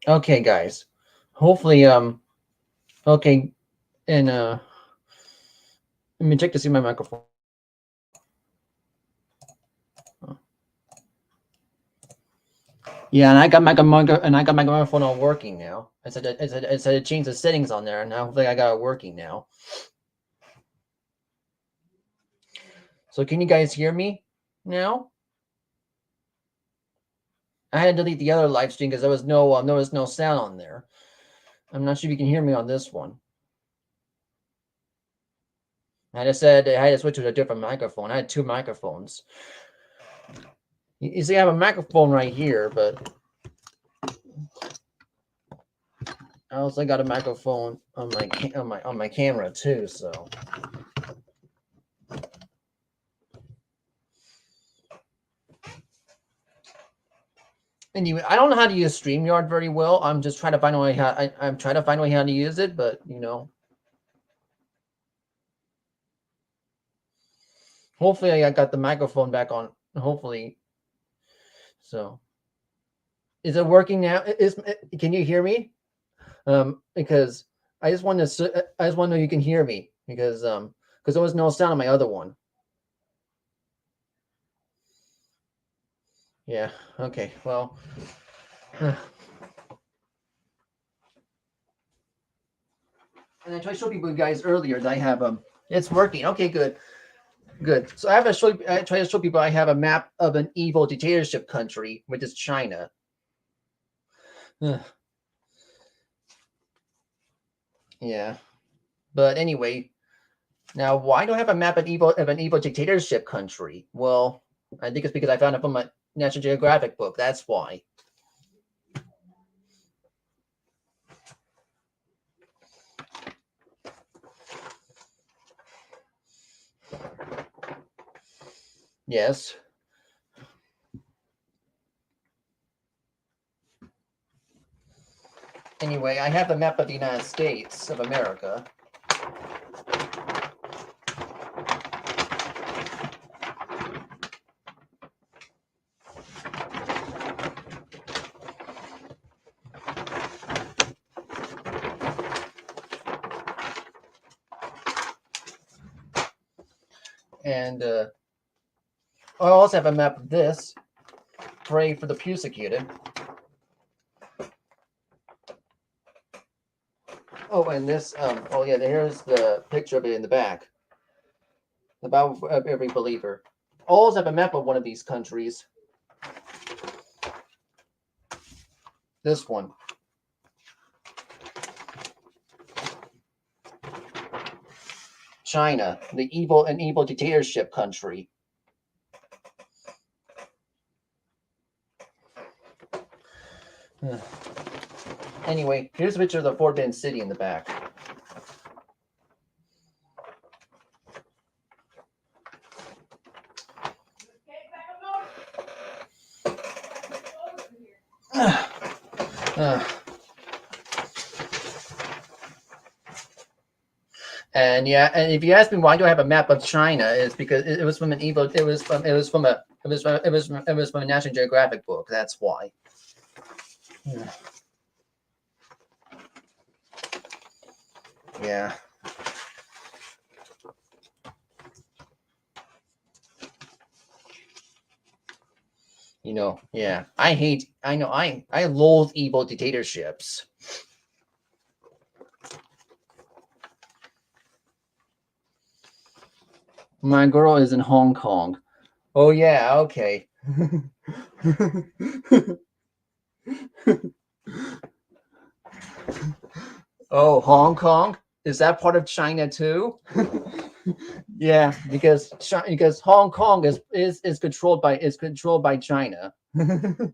Okay, guys. Hopefully, okay, and let me check to see my microphone. Yeah, and I got my microphone all working now. I said to change the settings on there, and now hopefully I got it working now. So can you guys hear me now? I had to delete the other live stream because there was no sound on there. I'm not sure if you can hear me on this one. I just said I had to switch to a different microphone. I had two microphones. You see, I have a microphone right here, but I also got a microphone on my camera too. So anyway, I don't know how to use StreamYard very well. I'm just trying to find a way I'm trying to find a way how to use it, but hopefully I got the microphone back on. Hopefully, so is it working now? Can you hear me? Because I just want to know you can hear me because there was no sound on my other one. Yeah. Okay. Well. And I tried to show people guys earlier that I have it's working. Okay, good. Good. So I try to show people I have a map of an evil dictatorship country, which is China. Yeah. But anyway, now why do I have a map of an evil dictatorship country? Well, I think it's because I found it from a National Geographic book. That's why. Yes. Anyway, I have a map of the United States of America. And I also have a map of this. Pray for the persecuted. Oh, and this, oh yeah, here's the picture of it in the back. The Bible of every believer. Always have a map of one of these countries. This one. China, an evil dictatorship country. Anyway, here's a picture of the Forbidden City in the back. And yeah, and if you ask me why do I have a map of China, it's because it was from a National Geographic book. That's why. Yeah. Yeah. I loathe evil dictatorships. My girl is in Hong Kong. Oh yeah, okay. Oh, Hong Kong? Is that part of China too? Yeah, because Hong Kong is controlled by China. And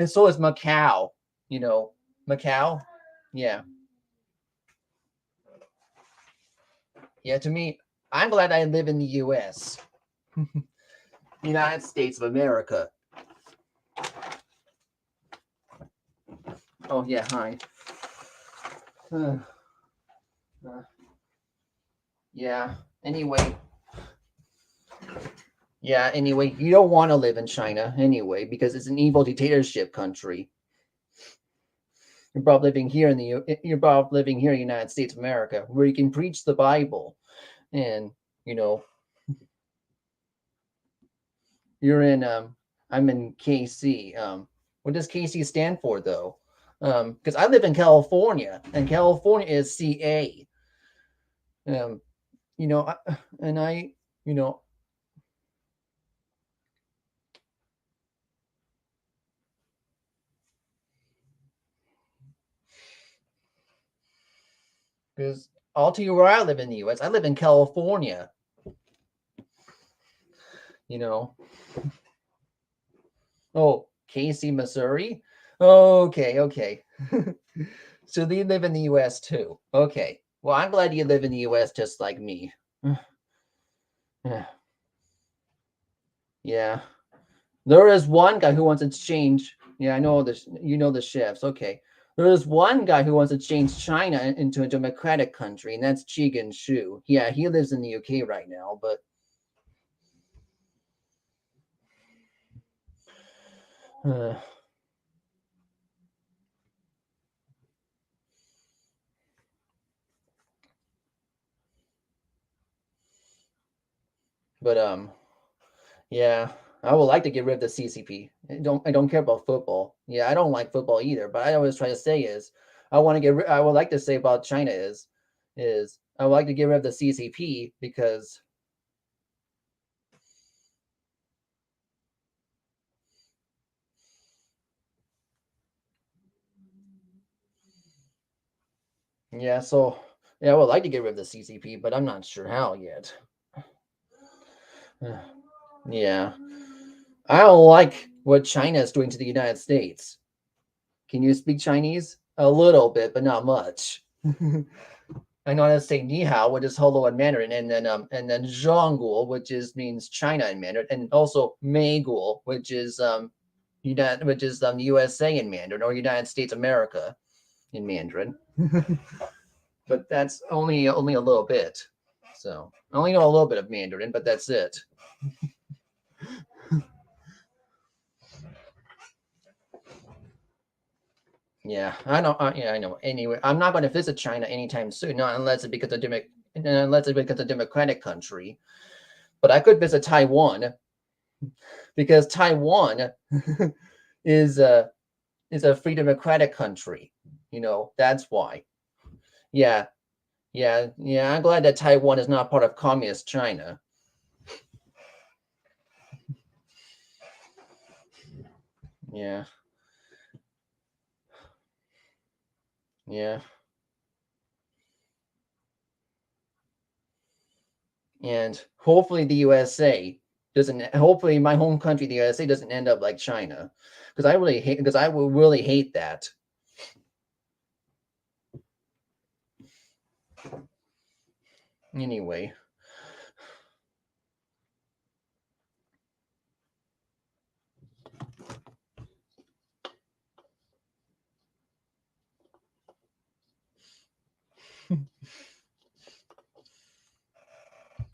so is Macau. Macau? Yeah. Yeah, to me, I'm glad I live in the US. United States of America. Oh yeah, hi. Yeah. Anyway. Yeah, anyway, you don't want to live in China anyway because it's an evil dictatorship country. You're probably living here you're probably living here in the United States of America, where you can preach the Bible, and you know you're in I'm in KC. What does KC stand for though? Because I live in California, and California is CA. Um, you know, and I, you know, because I'll tell you where I live in the U.S. I live in California. You know, oh, Casey, Missouri. Okay, okay. So they live in the U.S. too. Okay. Well, I'm glad you live in the U.S. just like me. Yeah. There is one guy who wants to change. Yeah, I know this. You know the chefs. Okay. There is one guy who wants to change China into a democratic country, and that's Chigan Shu. Yeah, he lives in the UK right now, uh, but yeah, I would like to get rid of the CCP. I don't care about football. Yeah, I don't like football either. But I always try to say is I want to I would like to say about China is I would like to get rid of the CCP because yeah. So yeah, I would like to get rid of the CCP, but I'm not sure how yet. Yeah, I don't like what China is doing to the United States. Can you speak Chinese? A little bit, but not much. I know how to say ni hao, which is hello in Mandarin, and then zhongguo, which is means China in Mandarin, and also meiguo, which is USA in Mandarin or United States America in Mandarin. But that's only a little bit. So I only know a little bit of Mandarin, but that's it. Yeah, I know. Yeah, I know. Anyway, I'm not going to visit China anytime soon, not unless it's because a democratic country. But I could visit Taiwan because Taiwan is a is a free democratic country. That's why. Yeah, yeah. I'm glad that Taiwan is not part of communist China. Yeah, yeah. And hopefully the USA doesn't. Hopefully my home country, the USA, doesn't end up like China, because I will really hate that.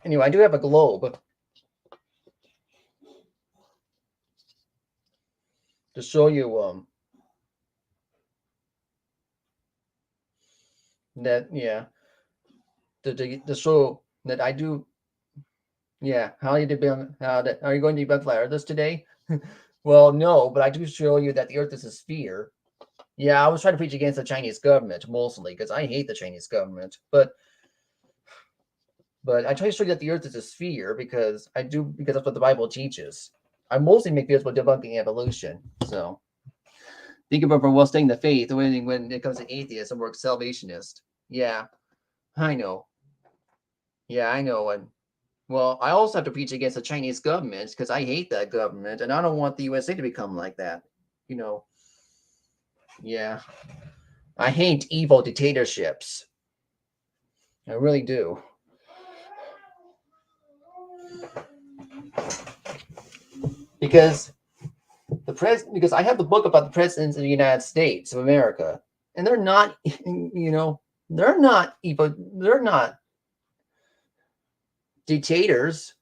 Anyway, I do have a globe to show you that yeah to show that I do. Yeah, how you debunk? Are you going to debunk flat Earthers today? Well, no, but I do show you that the Earth is a sphere. Yeah, I was trying to preach against the Chinese government mostly because I hate the Chinese government, but I try to show you that the Earth is a sphere because that's what the Bible teaches. I mostly make videos about debunking evolution. So think about for well staying the faith when it comes to atheists and we're salvationist. Yeah, I know. Yeah, I know. And well, I also have to preach against the Chinese government because I hate that government and I don't want the USA to become like that. You know, yeah. I hate evil dictatorships. I really do. Because because I have the book about the presidents of the United States of America, and they're not, they're not evil. They're not dictators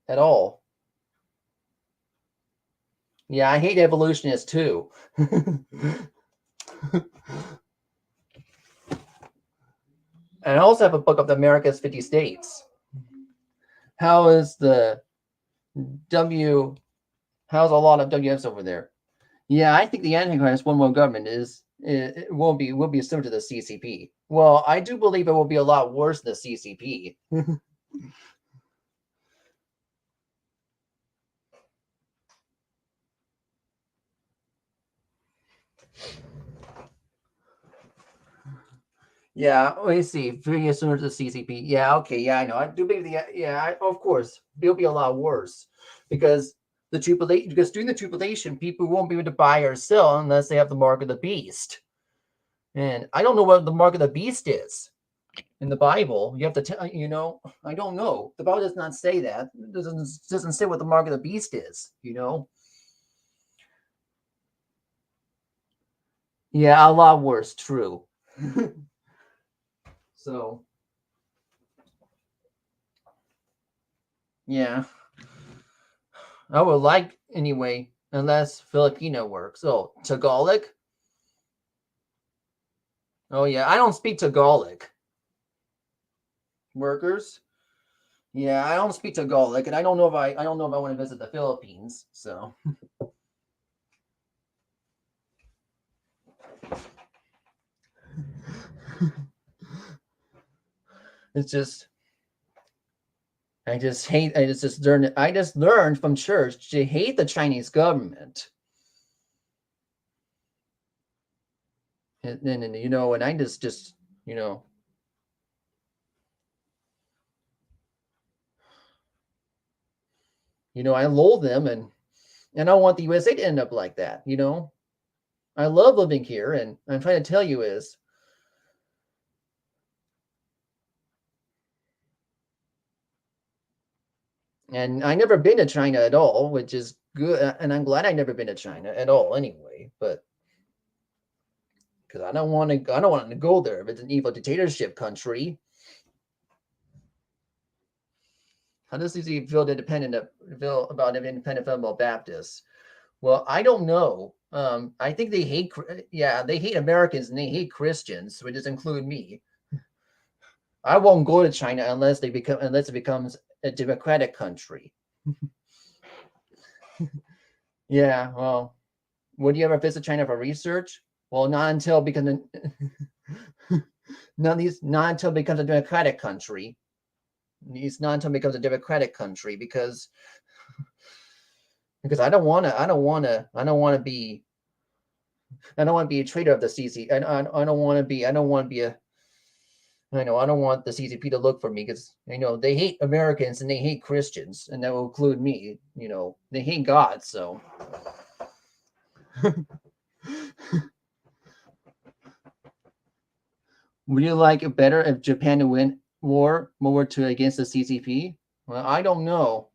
at all. Yeah, I hate evolutionists too. And I also have a book of the America's 50 states. How is the W? How's a lot of WFs over there? Yeah, I think the Antichrist one world government it will be similar to the CCP. Well, I do believe it will be a lot worse than the CCP. Yeah, let me see. Very similar to the CCP. Yeah, okay, yeah, I know. I do believe of course, it'll be a lot worse because during the tribulation, people won't be able to buy or sell unless they have the mark of the beast. And I don't know what the mark of the beast is in the Bible. You have to tell, I don't know. The Bible does not say that. It doesn't say what the mark of the beast is, Yeah, a lot worse, true. So, yeah. I would like anyway, unless Filipino works. Oh, Tagalog? Oh yeah, I don't speak Tagalog. Workers? Yeah, I don't speak Tagalog, and I don't know if I don't know if I want to visit the Philippines. So it's just I just learned from church to hate the Chinese government. And and I just you know I loathe them, and I don't want the USA to end up like that. I love living here, and I'm trying to tell you is and I never been to China at all, which is good, and I'm glad I never been to China at all anyway, but because I don't want to go there if it's an evil dictatorship country. How does he feel about an independent federal Baptist? Well, I don't know. I think they hate Americans and they hate Christians, which does include me. I won't go to China unless it becomes a democratic country. Yeah, well, would you ever visit China for research? Well, not until because not until it becomes a democratic country. It's not until it becomes a democratic country because I don't want to be a traitor of the CC. I don't want to be I don't want to be a I don't want the CCP to look for me because they hate Americans and they hate Christians, and that will include me. They hate God. So, would you like it better if Japan to win World War II against the CCP? Well, I don't know.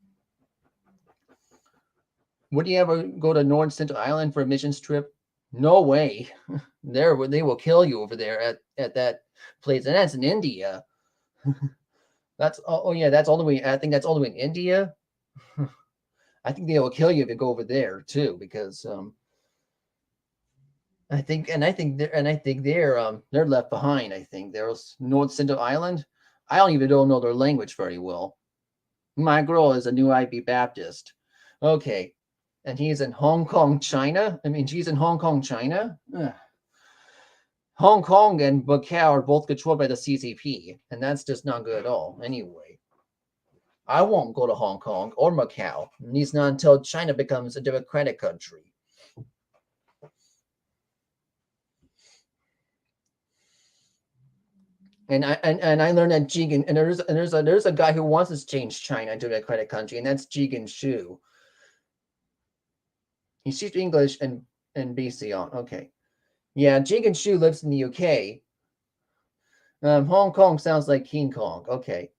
Would you ever go to North Central Island for a missions trip? No way. They will kill you over there at that place, and that's in India. Yeah, that's all the way. I think that's all the way in India. I think they will kill you if you go over there too, because I think they're left behind. I think there's North Central Island. I don't know their language very well. My girl is a new IB Baptist. Okay, and he's in Hong Kong, China. I mean, she's in Hong Kong, China. Ugh. Hong Kong and Macau are both controlled by the CCP, and that's just not good at all. Anyway, I won't go to Hong Kong or Macau. At least not until China becomes a democratic country. And I learned that Jigen and there's a guy who wants to change China into a democratic country, and that's Jigen Shu. He speaks English and BC on. Okay, yeah, Jigen Shu lives in the UK. Hong Kong sounds like King Kong. Okay.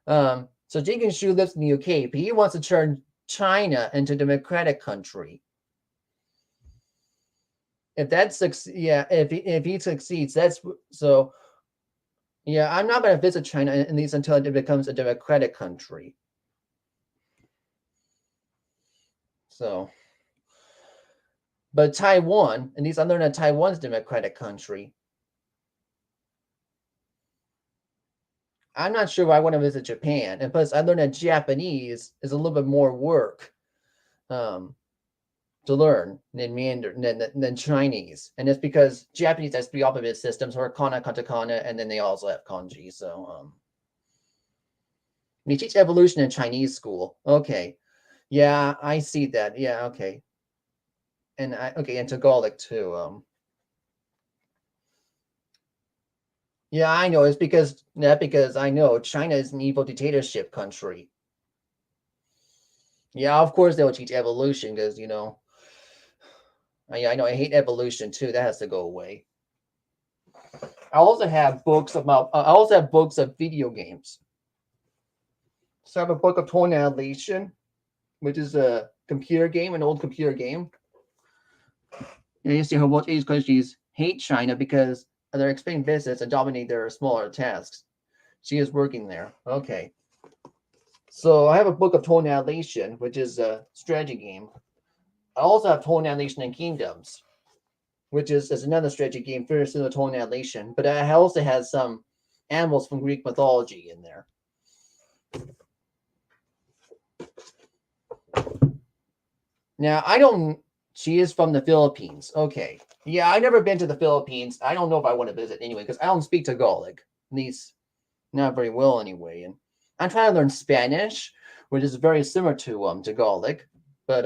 So Jigen Shu lives in the UK, but he wants to turn China into a democratic country. If that yeah, if he succeeds, that's so. Yeah, I'm not going to visit China at least until it becomes a democratic country. So, But Taiwan, and these I learned that Taiwan's a democratic country. I'm not sure if I want to visit Japan. And plus, I learned that Japanese is a little bit more work um, to learn than Mandarin than Chinese, and it's because Japanese has three alphabet systems: hiragana, katakana, and then they also have kanji. So you teach evolution in Chinese school. Okay, yeah, I see that. Yeah, okay, and and Tagalog too. Yeah, I know. It's because I know China is an evil dictatorship country. Yeah, of course they'll teach evolution because I know I hate evolution too. That has to go away. I also have books about. I also have books of video games. So I have a book of Tone Annihilation, which is a computer game, an old computer game. And you see how most Asian countries hate China because they're expanding business and dominate their smaller tasks. She is working there. Okay. So I have a book of Tone Annihilation, which is a strategy game. I also have Tone Annihilation and Kingdoms, which is another strategy game very similar to Tone Annihilation, but it also has some animals from Greek mythology in there. Now, I don't. She is from the Philippines. Okay. Yeah, I've never been to the Philippines. I don't know if I want to visit anyway because I don't speak Tagalog. At least not very well anyway. And I'm trying to learn Spanish, which is very similar to Tagalog. But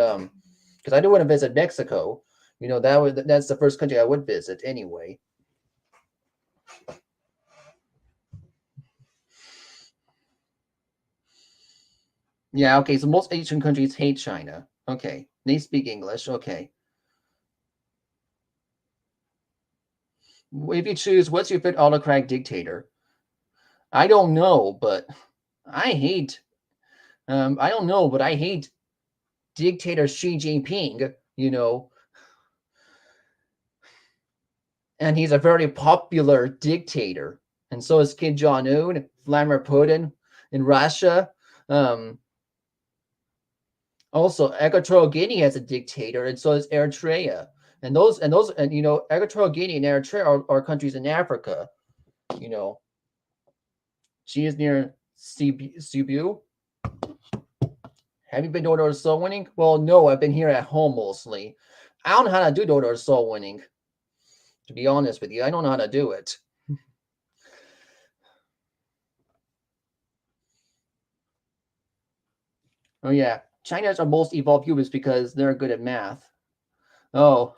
because I do want to visit Mexico. That's the first country I would visit anyway. Yeah, okay. So most Asian countries hate China. Okay. They speak English. Okay. If you choose, what's your favorite autocratic dictator? I don't know, but I hate. I don't know, but I hate dictator Xi Jinping. And he's a very popular dictator, and so is Kim Jong Un, Vladimir Putin in Russia. Um, Also, Equatorial Guinea has a dictator, and so is Eritrea. And Equatorial Guinea and Eritrea are countries in Africa. You know, she is near Cebu. Have you been to door soul winning? Well, no, I've been here at home mostly. I don't know how to do door soul winning. To be honest with you, I don't know how to do it. Oh yeah, China's our most evolved humans because they're good at math. Oh,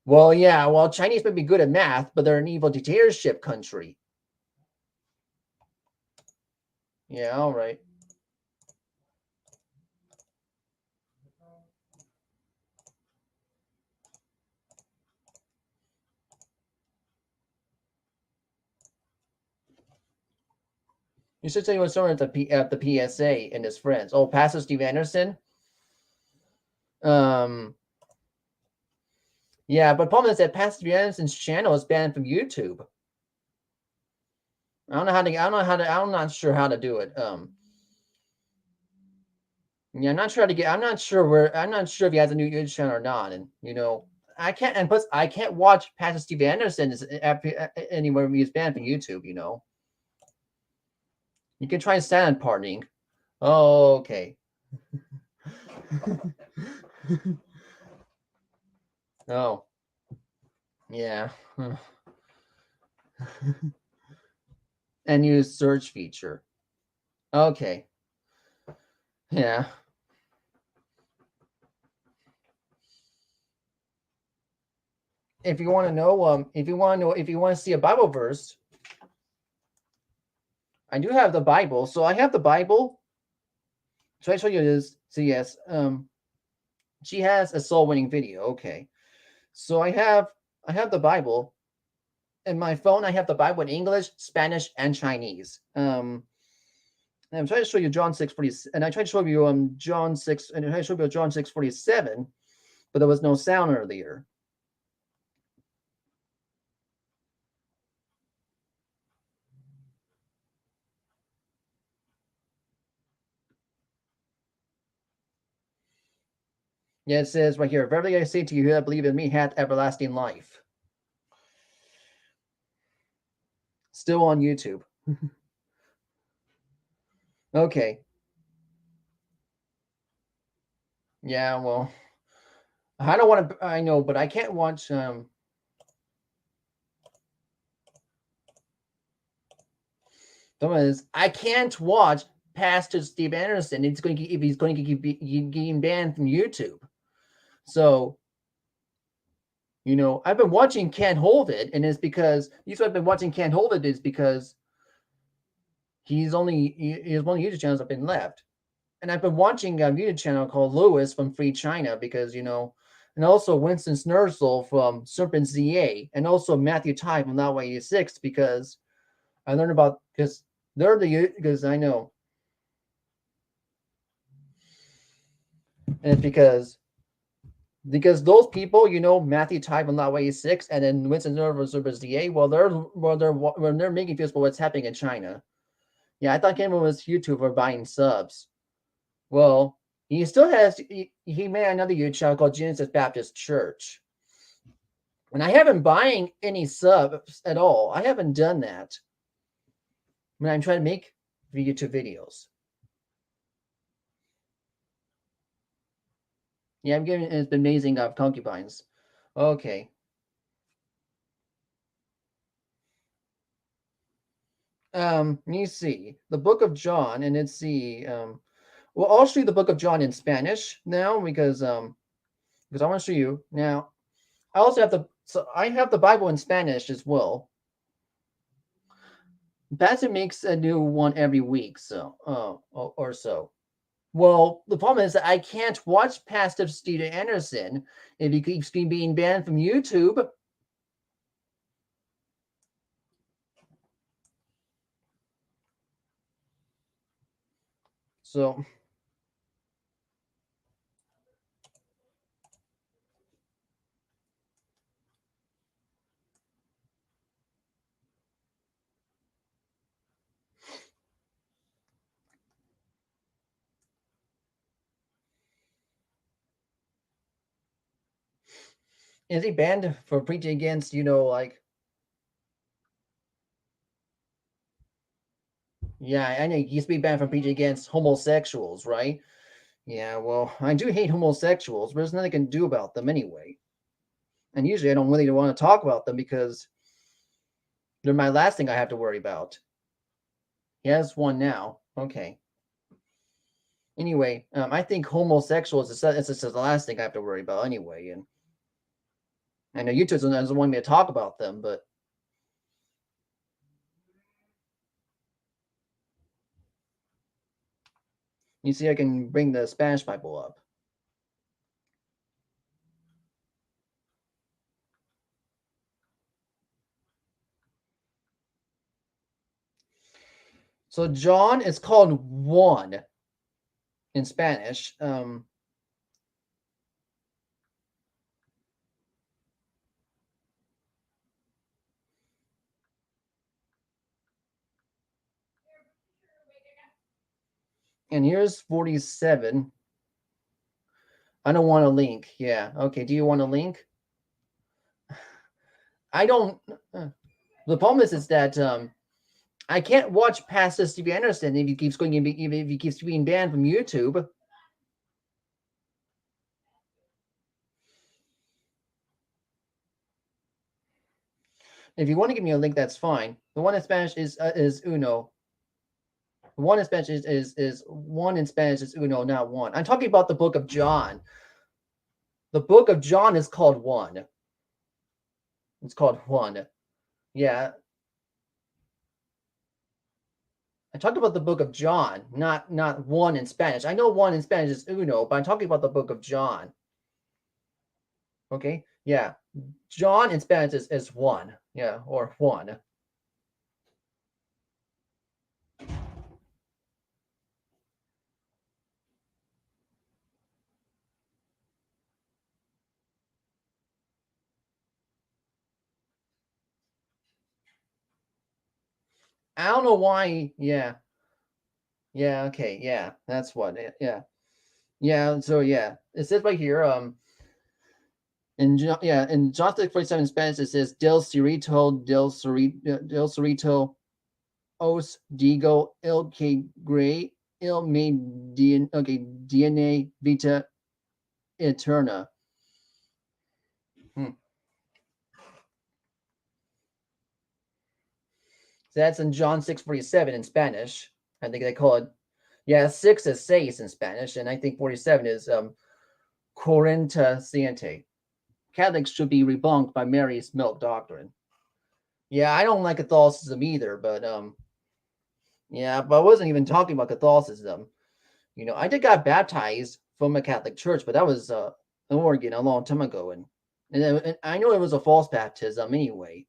well, yeah. Well, Chinese may be good at math, but they're an evil dictatorship country. Yeah, all right. You should say you were someone at the PSA and his friends. Oh, Pastor Steve Anderson. Um, yeah, but problem is that Pastor Steve Anderson's channel is banned from YouTube. I don't know how to. I don't know how to. I'm not sure how to do it. Yeah, I'm not sure how to get. I'm not sure where. I'm not sure if he has a new YouTube channel or not. And I can't. And plus, I can't watch Pastor Steve Anderson anywhere he's banned from YouTube. You can try stand partying. Oh, okay. Oh, yeah. And use search feature. Okay. Yeah. If you want to know, if you want to see a Bible verse, I do have the Bible. So I have the Bible. So I show you this. So yes, she has a soul winning video. Okay. So I have the Bible. In my phone, I have the Bible in English, Spanish, and Chinese. And I'm trying to show you John 6:40, and I tried to show you John 6, and I tried to show you John 6:47, but there was no sound earlier. Yeah, it says right here, verily I say to you, who that believe in me hath everlasting life. Still on YouTube. Okay. Yeah, well, I don't want to, I know, but I can't watch, I can't watch Pastor Steve Anderson. It's going to, if he's going to keep getting banned from YouTube. So, I've been watching Can't Hold It, and it's because, I've been watching Can't Hold It is because he's one of the YouTube channels I've been left. And I've been watching a YouTube channel called Lewis from Free China because, and also Winston Snursel from Serpent ZA, and also Matthew Ty from That Way 86 because I learned about, because because I know. And it's because those people, Matthew Ty from That Way 86 and then Winston Snursel from Serpent ZA, they're making videos about what's happening in China. Yeah, I thought Cameron was YouTube for buying subs. Well, he still has, he made another YouTube channel called Genesis Baptist Church. And I haven't buying any subs at all. I haven't done that when I'm trying to make YouTube videos. Yeah, I'm giving it's been amazing of concubines. Okay. Let me see. The book of John, and let's see. Well, I'll show you the book of John in Spanish now because I want to show you. Now, I also have I have the Bible in Spanish as well. Bassett makes a new one every week, so or so. Well, the problem is that I can't watch Pastor Steven Anderson if he keeps being banned from YouTube. So, is he banned for preaching against, like, yeah, I know he used to be banned from preaching against homosexuals, right? Yeah, well, I do hate homosexuals, but there's nothing I can do about them anyway. And usually I don't really want to talk about them because they're my last thing I have to worry about. He has one now. Okay. Anyway, I think homosexuals is the last thing I have to worry about anyway. And I know YouTube doesn't want me to talk about them, but you see, I can bring the Spanish Bible up. So John is called Juan in Spanish. And here's 47. I don't want a link. Yeah. Okay. Do you want a link? I don't. The problem is that I can't watch past this Stevie Anderson if he keeps going. If he keeps being banned from YouTube. If you want to give me a link, that's fine. The one in Spanish is uno. The one in Spanish is one in Spanish is uno, not one. I'm talking about the book of John. The book of John is called one. It's called one. Yeah. I talked about the book of John, not one in Spanish. I know one in Spanish is uno, but I'm talking about the book of John. Okay? Yeah. John in Spanish is one. Yeah, or one. I don't know why. Yeah. Yeah, okay. Yeah. That's what. Yeah. Yeah, so yeah, it says right here, in John 47 in Spanish, it says del Cerrito os digo el que gray il me DNA vita eterna. Hmm. So that's in John 6:47 in Spanish. I think they call it, yeah, 6 is seis in Spanish, and I think 47 is cuarenta siete. Catholics should be rebunked by Mary's milk doctrine. Yeah, I don't like Catholicism either, but yeah, but I wasn't even talking about Catholicism. I did got baptized from a Catholic church, but that was in Oregon a long time ago, and I know it was a false baptism anyway.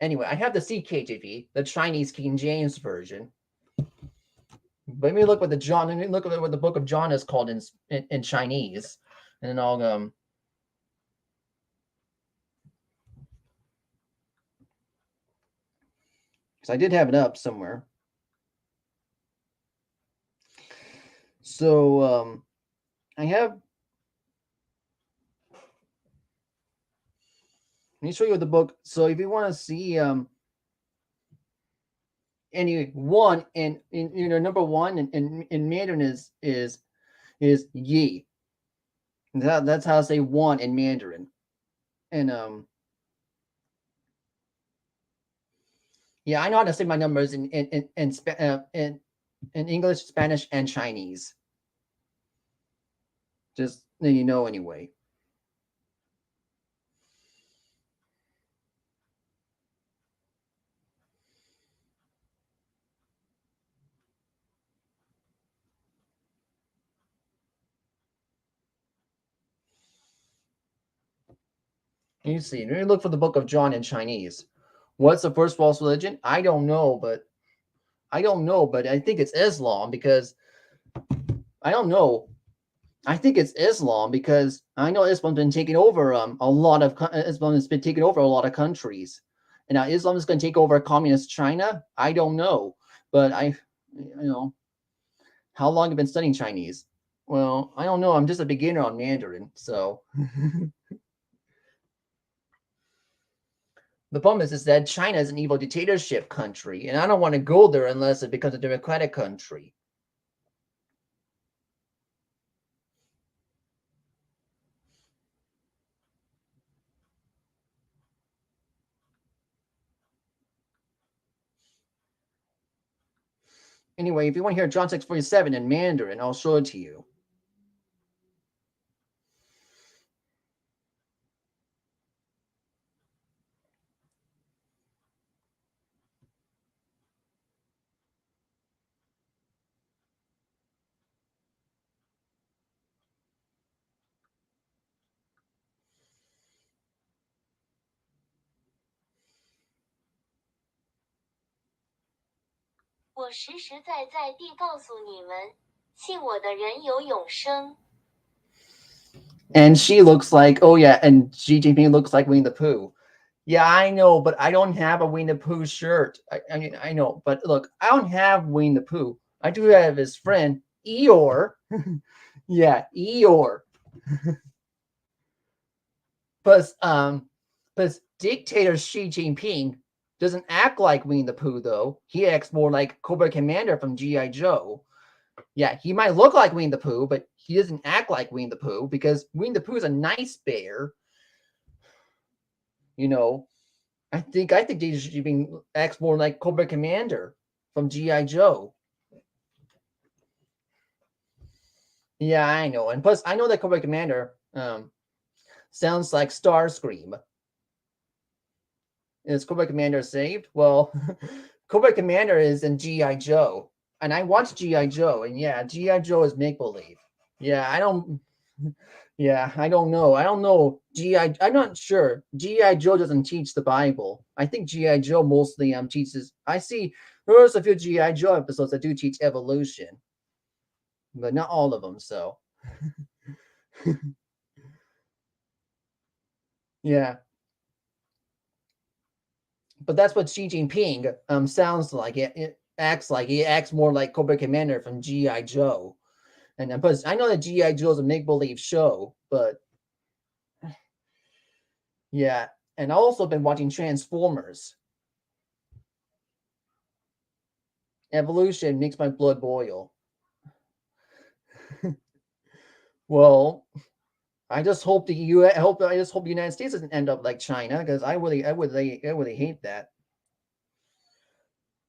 Anyway, I have the CKJV, the Chinese King James version. But let me look what the John. Let me look at what the Book of John is called in Chinese, and then I'll because I did have it up somewhere. So I have. Let me show you the book. So if you want to see any one in number one in Mandarin is yi. That's how to say one in Mandarin. And yeah, I know how to say my numbers in English, Spanish, and Chinese. Just then you know anyway. You see, let me look for the Book of John in Chinese. What's the first false religion? I don't know, but I think it's Islam because I don't know. I think it's Islam because I know Islam's been taking over Islam has been taking over a lot of countries, and now Islam is going to take over communist China. I don't know, but how long have you been studying Chinese? Well, I don't know. I'm just a beginner on Mandarin, so the problem is that China is an evil dictatorship country, and I don't want to go there unless it becomes a democratic country. Anyway, if you want to hear John 6:47 in Mandarin, I'll show it to you. 我实实在在地告诉你们，信我的人有永生。 And she looks like, oh yeah, and Xi Jinping looks like Winnie the Pooh. Yeah, I know, but I don't have a Winnie the Pooh shirt. I mean, I know, but look, I don't have Winnie the Pooh. I do have his friend Eeyore. Yeah, Eeyore. Plus, plus dictator Xi Jinping doesn't act like Winnie the Pooh though. He acts more like Cobra Commander from GI Joe. Yeah, he might look like Winnie the Pooh, but he doesn't act like Winnie the Pooh because Winnie the Pooh is a nice bear. You know, I think they should be acts more like Cobra Commander from GI Joe. Yeah, I know, and plus I know that Cobra Commander sounds like Starscream. Is Cobra Commander saved? Well, Cobra Commander is in GI Joe, and I watched GI Joe, and yeah, GI Joe is make believe. Yeah, I don't. Yeah, I don't know. I don't know. GI. I'm not sure. GI Joe doesn't teach the Bible. I think GI Joe mostly teaches. I see there's a few GI Joe episodes that do teach evolution, but not all of them. So yeah, but that's what Xi Jinping sounds like. he acts more like Cobra Commander from G.I. Joe. And plus, I know that G.I. Joe is a make-believe show, but yeah. And I've also been watching Transformers. Evolution makes my blood boil. Well, I just hope the United States doesn't end up like China, because I really hate that.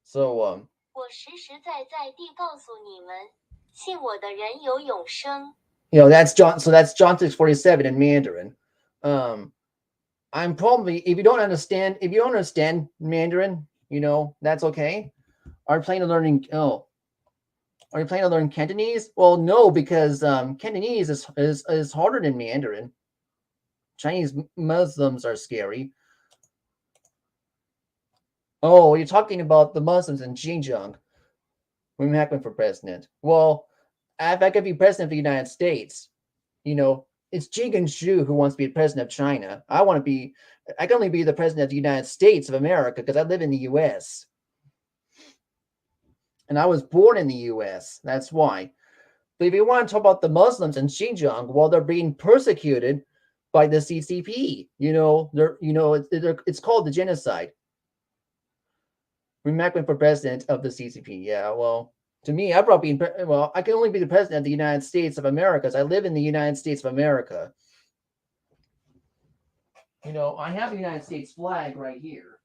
So 我实实在在地告诉你们，信我的人有永生。that's John. So that's John 6:47 in Mandarin. I'm probably if you don't understand Mandarin, that's okay. Are you planning on learning? Are you planning on learning Cantonese? Well, no, because Cantonese is harder than Mandarin. Chinese Muslims are scary. Oh, you're talking about the Muslims in Xinjiang. When Hackman for president. Well, if I could be president of the United States, it's Xi Jinping who wants to be president of China. I can only be the president of the United States of America because I live in the U.S. And I was born in the U.S. That's why. But if you want to talk about the Muslims in Xinjiang, well, they're being persecuted by the CCP. It's called the genocide. Hackman for president of the CCP. Yeah, well, to me, I can only be the president of the United States of America because I live in the United States of America. I have the United States flag right here.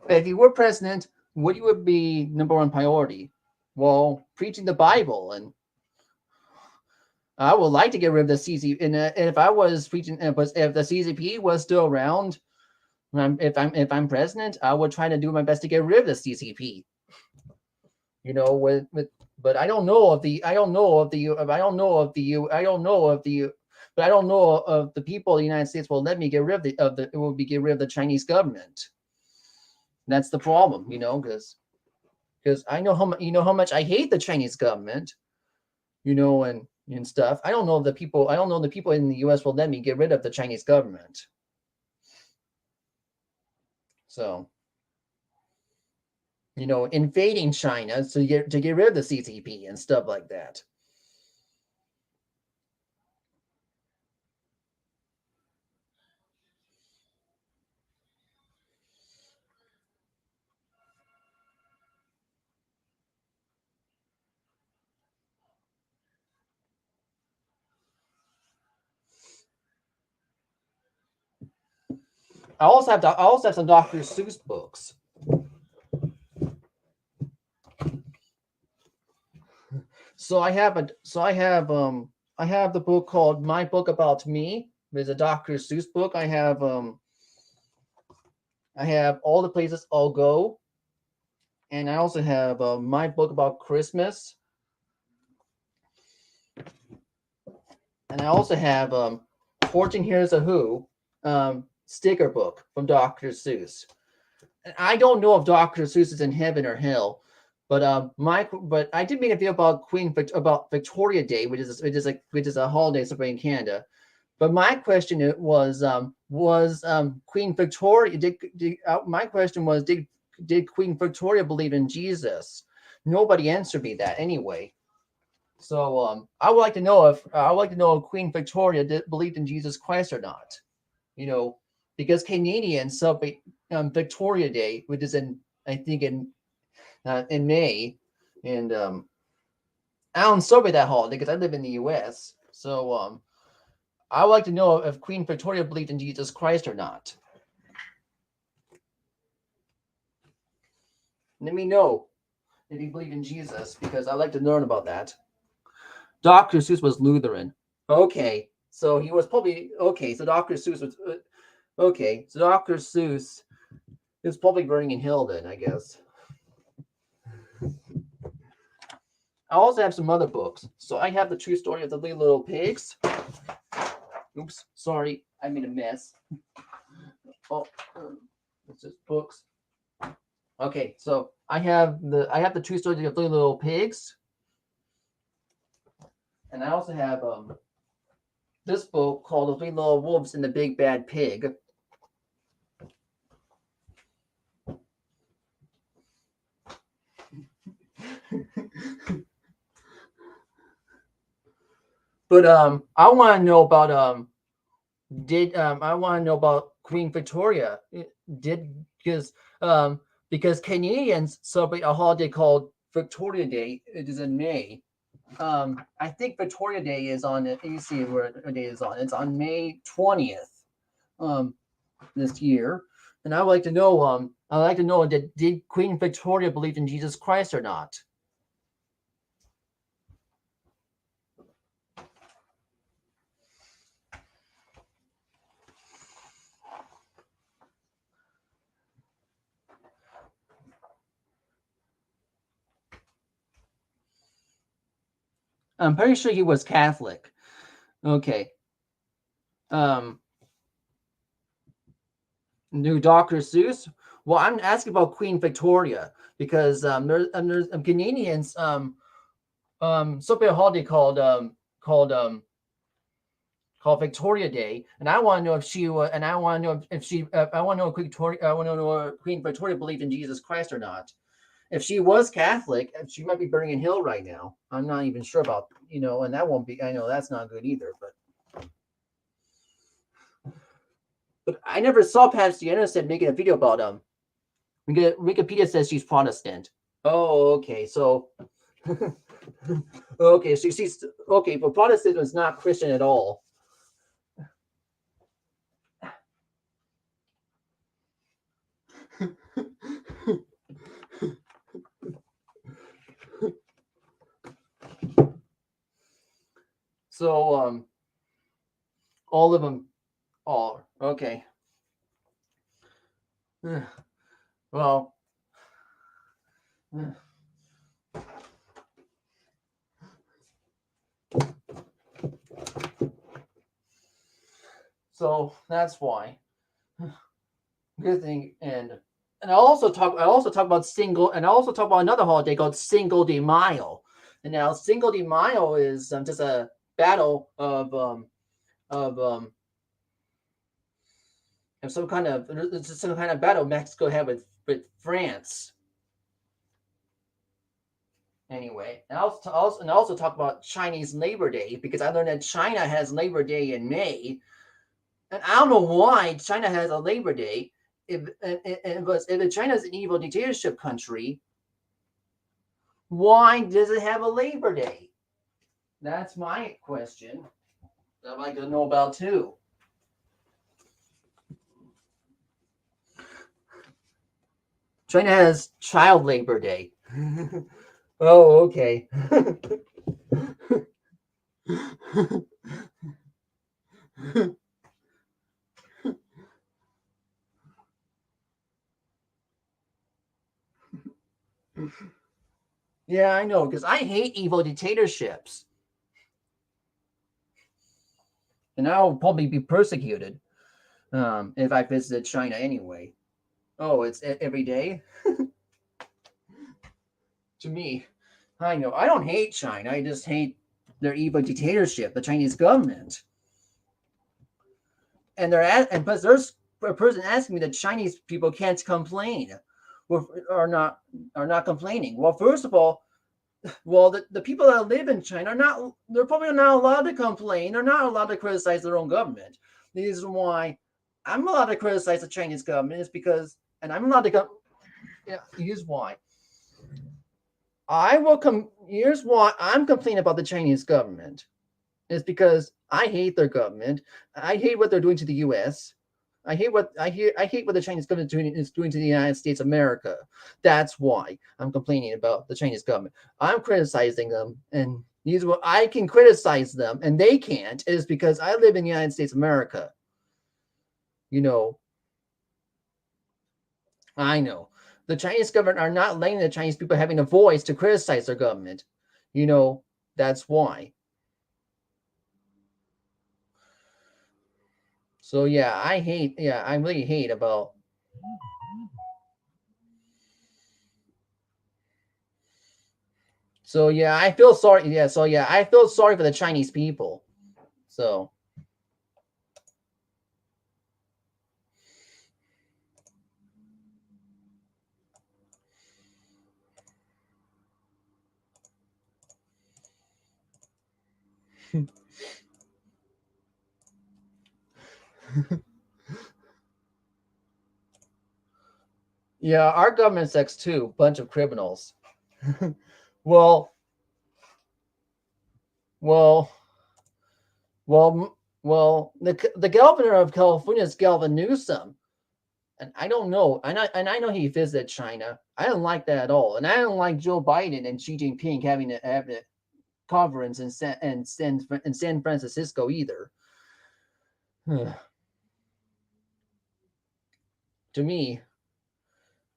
If you were president, what would be number one priority? Well, preaching the Bible, and I would like to get rid of the CCP. And if I was preaching, if the CCP was still around, if I'm president, I would try to do my best to get rid of the CCP. But I don't know of the people of the United States will let me get rid of the Chinese government. That's the problem, because I know how much I hate the Chinese government, and stuff. I don't know if the people in the US will let me get rid of the Chinese government. So, invading China to get rid of the CCP and stuff like that. I also have some Dr. Seuss books. So I have the book called My Book About Me. There's a Dr. Seuss book. I have All the Places I'll Go, and I also have My Book About Christmas, and I also have Fortune Here's a Who sticker book from Dr. Seuss. And I don't know if Dr. Seuss is in heaven or hell, but I did make a video about about Victoria Day, which is a holiday celebrated in Canada. But my question was Queen Victoria? My question was did Queen Victoria believe in Jesus? Nobody answered me that anyway. So I would like to know if Queen Victoria believed in Jesus Christ or not. Because Canadians celebrate Victoria Day, which is in May, and I don't celebrate that holiday because I live in the U.S. So I would like to know if Queen Victoria believed in Jesus Christ or not. Let me know if you believe in Jesus, because I'd like to learn about that. Dr. Seuss was Lutheran. Okay, so he was probably okay. So Dr. Seuss was okay. So Dr. Seuss is probably burning in hell then, I guess. I also have some other books. So I have The True Story of the Three Little Pigs. Oops, sorry, I made a mess. Oh, it's just books. Okay, so I have the True Story of the Three Little Pigs. And I also have this book called The Three Little Wolves and the Big Bad Pig. But I want to know about I want to know about Queen Victoria. Because Canadians celebrate a holiday called Victoria Day. It is in May. I think Victoria Day is on it. You see where the day is on. It's on May 20th. This year. And I would like to know, did Queen Victoria believe in Jesus Christ or not? I'm pretty sure he was Catholic. Okay. New Dr. Seuss. Well, I'm asking about Queen Victoria because there's Canadians celebrate a holiday called Victoria Day, and I want to know if she was, and I want to know if she, I want to know if Victoria, I want to know if Queen Victoria believed in Jesus Christ or not. If she was Catholic, she might be burning in hell right now. I'm not even sure about, and that won't be. I know that's not good either, but I never saw Patsy Anderson making a video about Wikipedia says she's Protestant. Oh, okay. So, okay, so she's okay, but Protestant is not Christian at all. So, all of them, all okay. Well. So that's why. Good thing, and I also talk about single, and I also talk about another holiday called Cinco de Mayo. And now Cinco de Mayo is just a battle of some kind of battle Mexico had with France. Anyway, and I also talk about Chinese Labor Day because I learned that China has Labor Day in May, and I don't know why China has a Labor Day. If China's an evil dictatorship country, why does it have a Labor Day? That's my question. I'd like to know about too. China has Child Labor Day. Oh, okay. Yeah, I know, because I hate evil dictatorships. And I'll probably be persecuted if I visit China anyway. Oh, it's every day? To me, I know. I don't hate China. I just hate their evil dictatorship, the Chinese government. And plus there's a person asking me that Chinese people can't complain, or are not complaining. Well, first of all, the people that live in China they're probably not allowed to complain. They're not allowed to criticize their own government. The reason why I'm allowed to criticize the Chinese government is because, and I'm allowed to come. Yeah, here's why. Here's why I'm complaining about the Chinese government. Is because I hate their government. I hate what they're doing to the U.S. I hate what the Chinese government is doing to the United States of America. That's why I'm complaining about the Chinese government. I'm criticizing them, and these what I can criticize them, and they can't. Is because I live in the United States of America. I know the Chinese government are not letting the Chinese people having a voice to criticize their government. That's why. So yeah, I really hate about So yeah, I feel sorry. Yeah, so yeah, I feel sorry for the Chinese people. So yeah, our government sucks too. Bunch of criminals. well, well, well. The governor of California is Galvin Newsom, and I don't know. I know he visited China. I don't like that at all, and I don't like Joe Biden and Xi Jinping having a conference in San Francisco either. To me,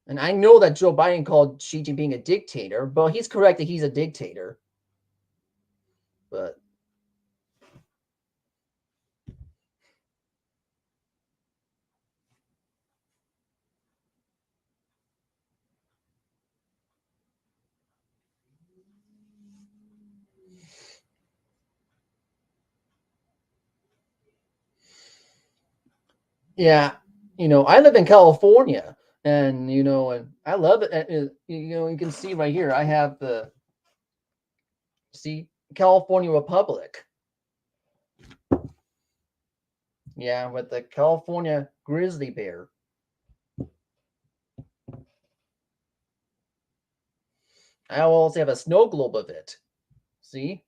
and I know that Joe Biden called Xi Jinping a dictator, but he's correct that he's a dictator. But yeah, I live in California, and and I love it. You can see right here, I have the California Republic. Yeah, with the California grizzly bear. I also have a snow globe of it. See?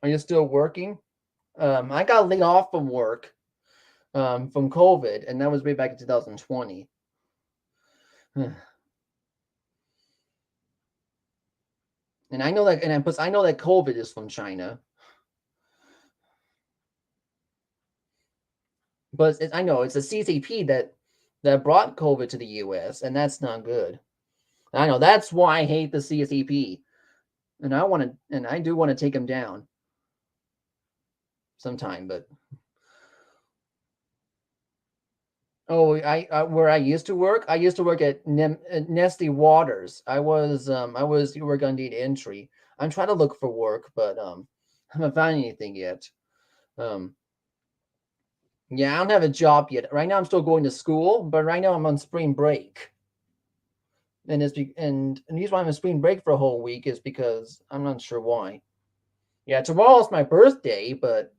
Are you still working? I got laid off from work from COVID, and that was way back in 2020. And I know that, I know that COVID is from China, but I know it's the CCP that brought COVID to the U.S., and that's not good. I know that's why I hate the CCP, and I do want to take them down sometime. But where I used to work, I used to work at Nestle Waters. I was work on data entry. I'm trying to look for work, but I haven't found anything yet. Um, yeah, I don't have a job yet. Right now, I'm still going to school, but right now I'm on spring break. And the reason why I'm on spring break for a whole week is because I'm not sure why. Yeah, tomorrow's my birthday, but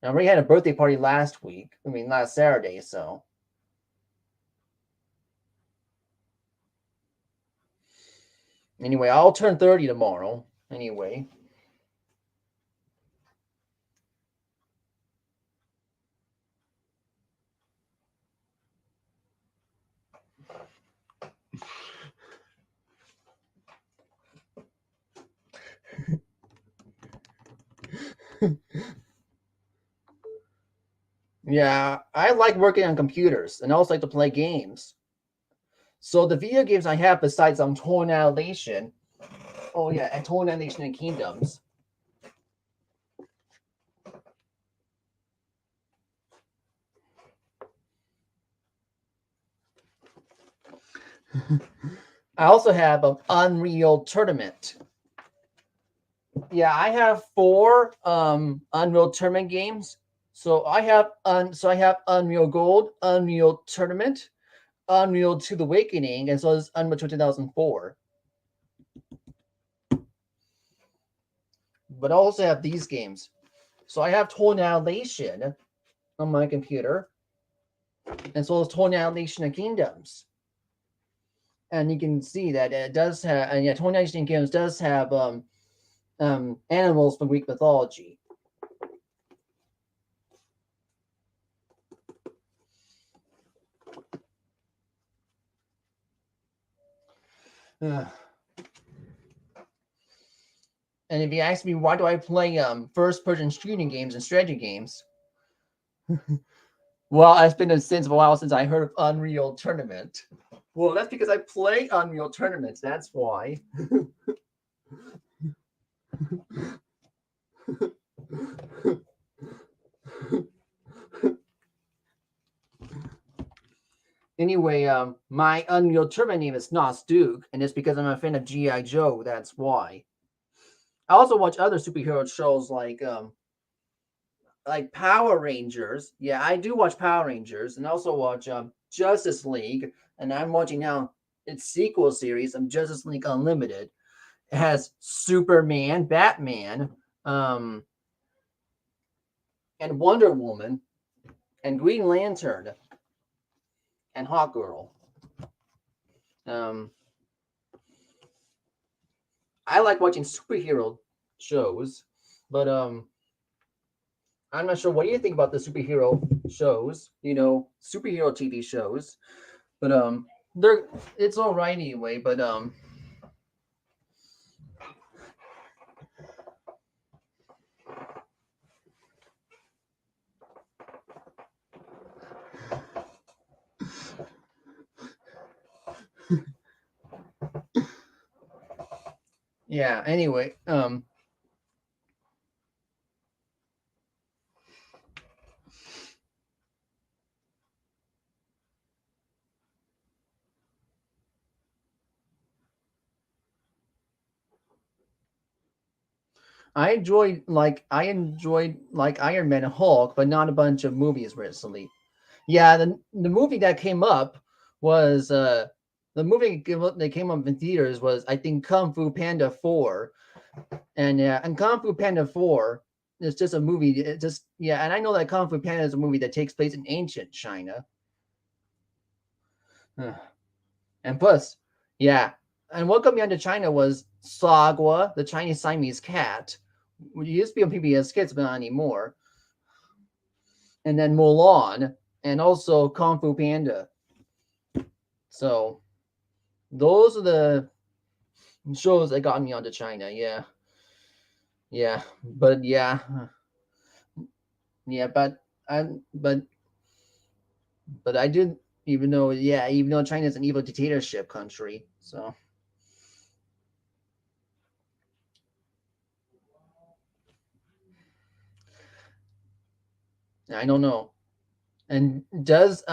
I already had a birthday party last week. I mean, last Saturday. So anyway, I'll turn 30 tomorrow. Anyway, yeah, I like working on computers and I also like to play games. So the video games I have besides Toy Annihilation, oh yeah, and Toy Annihilation and Kingdoms. I also have an Unreal Tournament. Yeah, I have 4 Unreal Tournament games. So I have Unreal Gold, Unreal Tournament, Unreal to the Awakening, as well as Unreal 2004. But I also have these games. So I have Toy Annihilation on my computer, as well as Toy Annihilation and Kingdoms. And you can see that it does have, and yeah, Toy Annihilation and Kingdoms does have animals from Greek mythology. And if you ask me why do I play first person shooting games and strategy games, well, it's been since a while since I heard of Unreal Tournament. Well, that's because I play Unreal tournaments. That's why. Anyway, my Unreal Tournament name is Nos Duke, and it's because I'm a fan of G.I. Joe. That's why. I also watch other superhero shows like Power Rangers. Yeah, I do watch Power Rangers, and also watch Justice League. And I'm watching now its sequel series of Justice League Unlimited. It has Superman, Batman, um, and Wonder Woman, and Green Lantern, and Hawkgirl. Um, I like watching superhero shows, but I'm not sure. What do you think about the superhero shows? Superhero TV shows, but they're it's all right anyway. But yeah. Anyway, I enjoyed Iron Man and Hulk, but not a bunch of movies recently. Yeah, the movie that came up was the movie that came up in theaters was, I think, Kung Fu Panda 4. And Kung Fu Panda 4 is just a movie. It just yeah, and I know that Kung Fu Panda is a movie that takes place in ancient China. And plus, yeah. And what got me onto China was Sagwa, the Chinese Siamese cat. It used to be on PBS Kids, but not anymore. And then Mulan, and also Kung Fu Panda. So those are the shows that got me onto China. Yeah, yeah, but yeah, I, but but I did, even though China is an evil dictatorship country. So I don't know. And does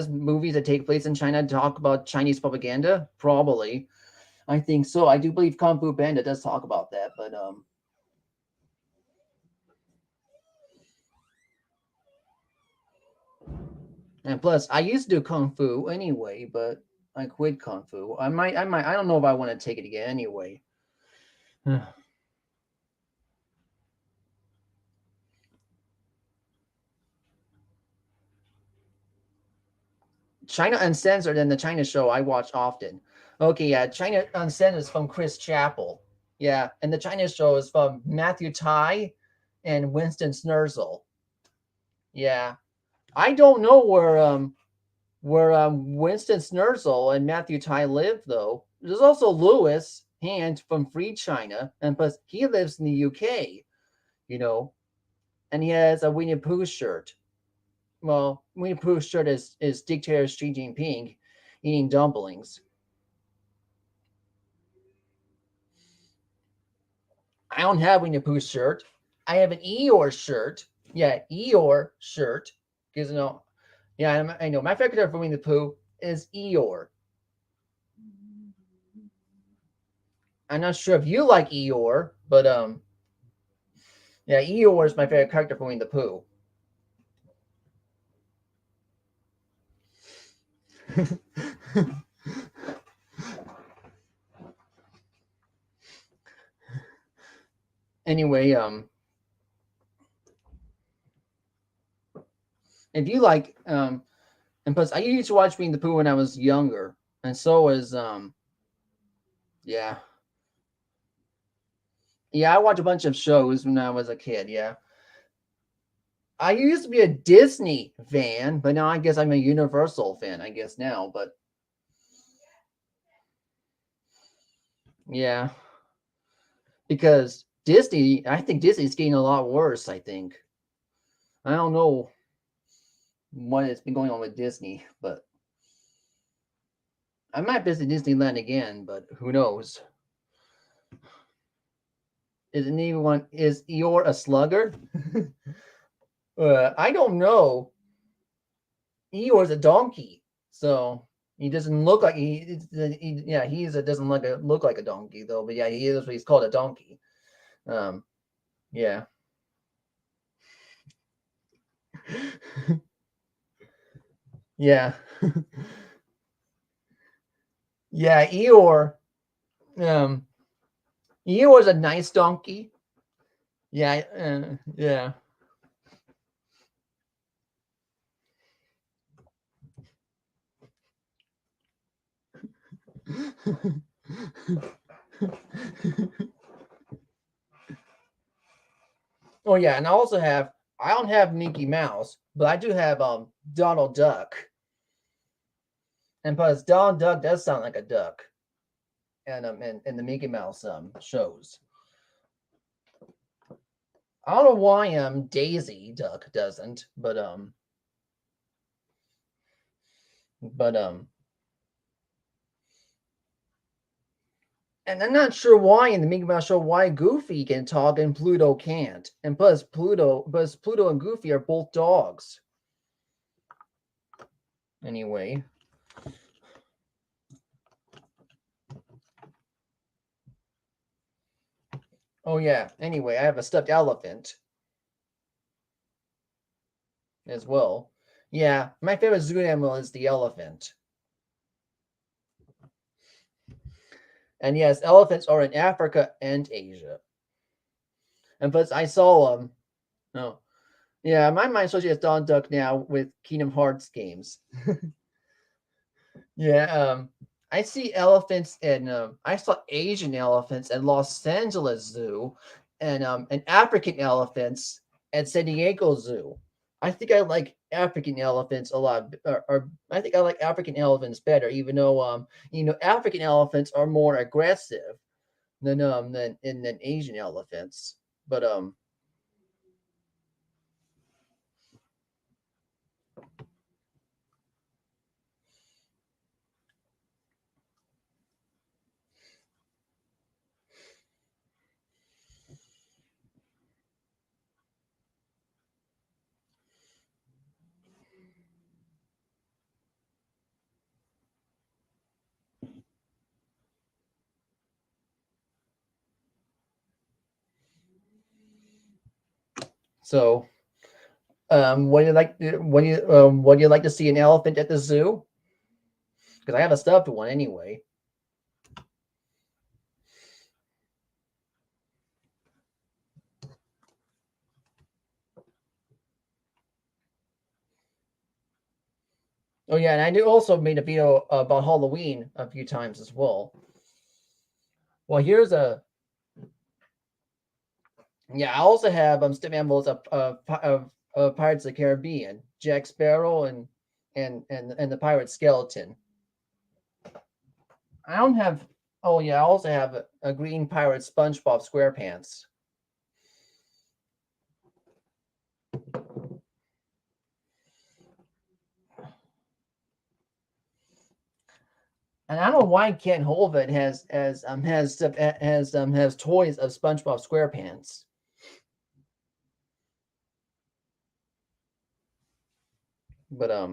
movies that take place in China talk about Chinese propaganda? Probably. I think so. I do believe Kung Fu Panda does talk about that, but and plus I used to do Kung Fu anyway, but I quit Kung Fu. I don't know if I want to take it again anyway. China Uncensored and the China Show I watch often. Okay, yeah, China Uncensored is from Chris Chappell. Yeah, and the China Show is from Matthew Tai and Winston Snurzel. Yeah, I don't know where Winston Snurzel and Matthew Tai live though. There's also Lewis Hand from Free China, and plus he lives in the UK. You know, and he has a Winnie Pooh shirt. Well, Winnie Pooh's shirt is dictator Xi Jinping eating dumplings. I don't have Winnie Pooh's shirt. I have an Eeyore shirt. Yeah, Eeyore shirt. Because yeah, I know. My favorite character for Winnie the Pooh is Eeyore. I'm not sure if you like Eeyore, but yeah, Eeyore is my favorite character for Winnie the Pooh. Anyway, if you like, and plus, I used to watch Winnie the Pooh when I was younger, and so was yeah, yeah. I watched a bunch of shows when I was a kid. Yeah, I used to be a Disney fan, but now I guess I'm a Universal fan. I guess now, but yeah, because I think Disney's getting a lot worse. I think I don't know what has been going on with Disney, but I might visit Disneyland again, but who knows? Is anyone is Eeyore a sluggard? I don't know. Eeyore's a donkey, so he doesn't look like yeah, doesn't look like a donkey though, but yeah, he is what he's called, a donkey. Yeah. Yeah. Yeah, Eeyore's a nice donkey. Yeah, yeah. Oh yeah, and I don't have Mickey Mouse, but I do have Donald Duck. And plus Donald Duck does sound like a duck. And in the Mickey Mouse shows. I don't know why Daisy Duck doesn't, but and I'm not sure why in the Mickey Mouse show why Goofy can talk and Pluto can't. And plus Pluto and Goofy are both dogs. Anyway. Oh yeah. Anyway, I have a stuffed elephant as well. Yeah, my favorite zoo animal is the elephant. And yes, elephants are in Africa and Asia. And plus, I saw no, yeah, my mind associates Donald Duck now with Kingdom Hearts games. Yeah, I see elephants and I saw Asian elephants at Los Angeles Zoo, and African elephants at San Diego Zoo. I think I like African elephants a lot, or I think I like African elephants better, even though African elephants are more aggressive than Asian elephants. But so what do you like? What do you like to see an elephant at the zoo? Because I have a stuffed one anyway. Oh yeah, and I do also made a video about Halloween a few times as well. Well, here's a yeah. I also have stuffed animals of Pirates of the Caribbean, Jack Sparrow and the pirate skeleton. I don't have. Oh yeah, I also have a green pirate SpongeBob SquarePants. And I don't know why Kent Holvet has toys of SpongeBob SquarePants. But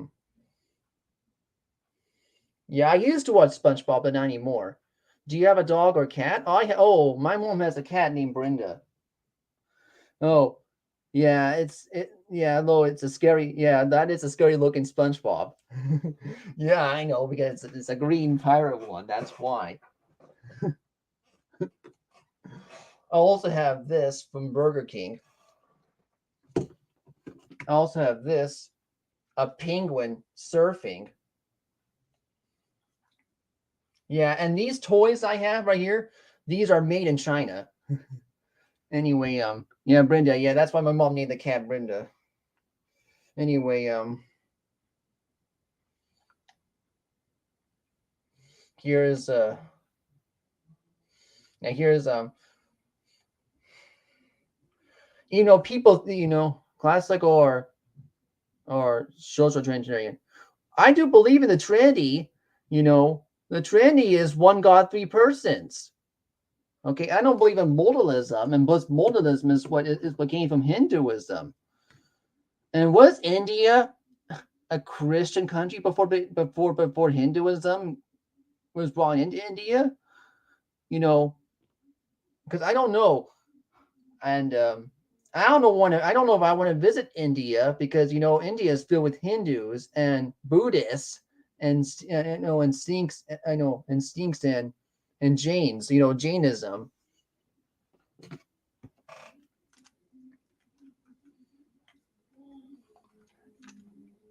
yeah, I used to watch SpongeBob, but not anymore. Do you have a dog or cat? Oh, my mom has a cat named Brenda. Oh, yeah, it's a scary. Yeah, that is a scary looking SpongeBob. Yeah, I know because it's a green pirate one. That's why. I also have this from Burger King. I also have this, a penguin surfing. Yeah, and these toys I have right here, these are made in China. Anyway, yeah, Brenda, yeah, that's why my mom named the cat Brenda. Anyway, here's now here's people, classical or social Trinitarian. I do believe in the Trinity, you know, The Trinity is one God, three persons. Okay, I don't believe in modalism, and plus modalism is what came from Hinduism. And was India a Christian country before Hinduism was brought into India? You know, because I don't know, and I don't know if I want to visit India because India is filled with Hindus and Buddhists and and Sikhs, and Sikhs and Jains, Jainism.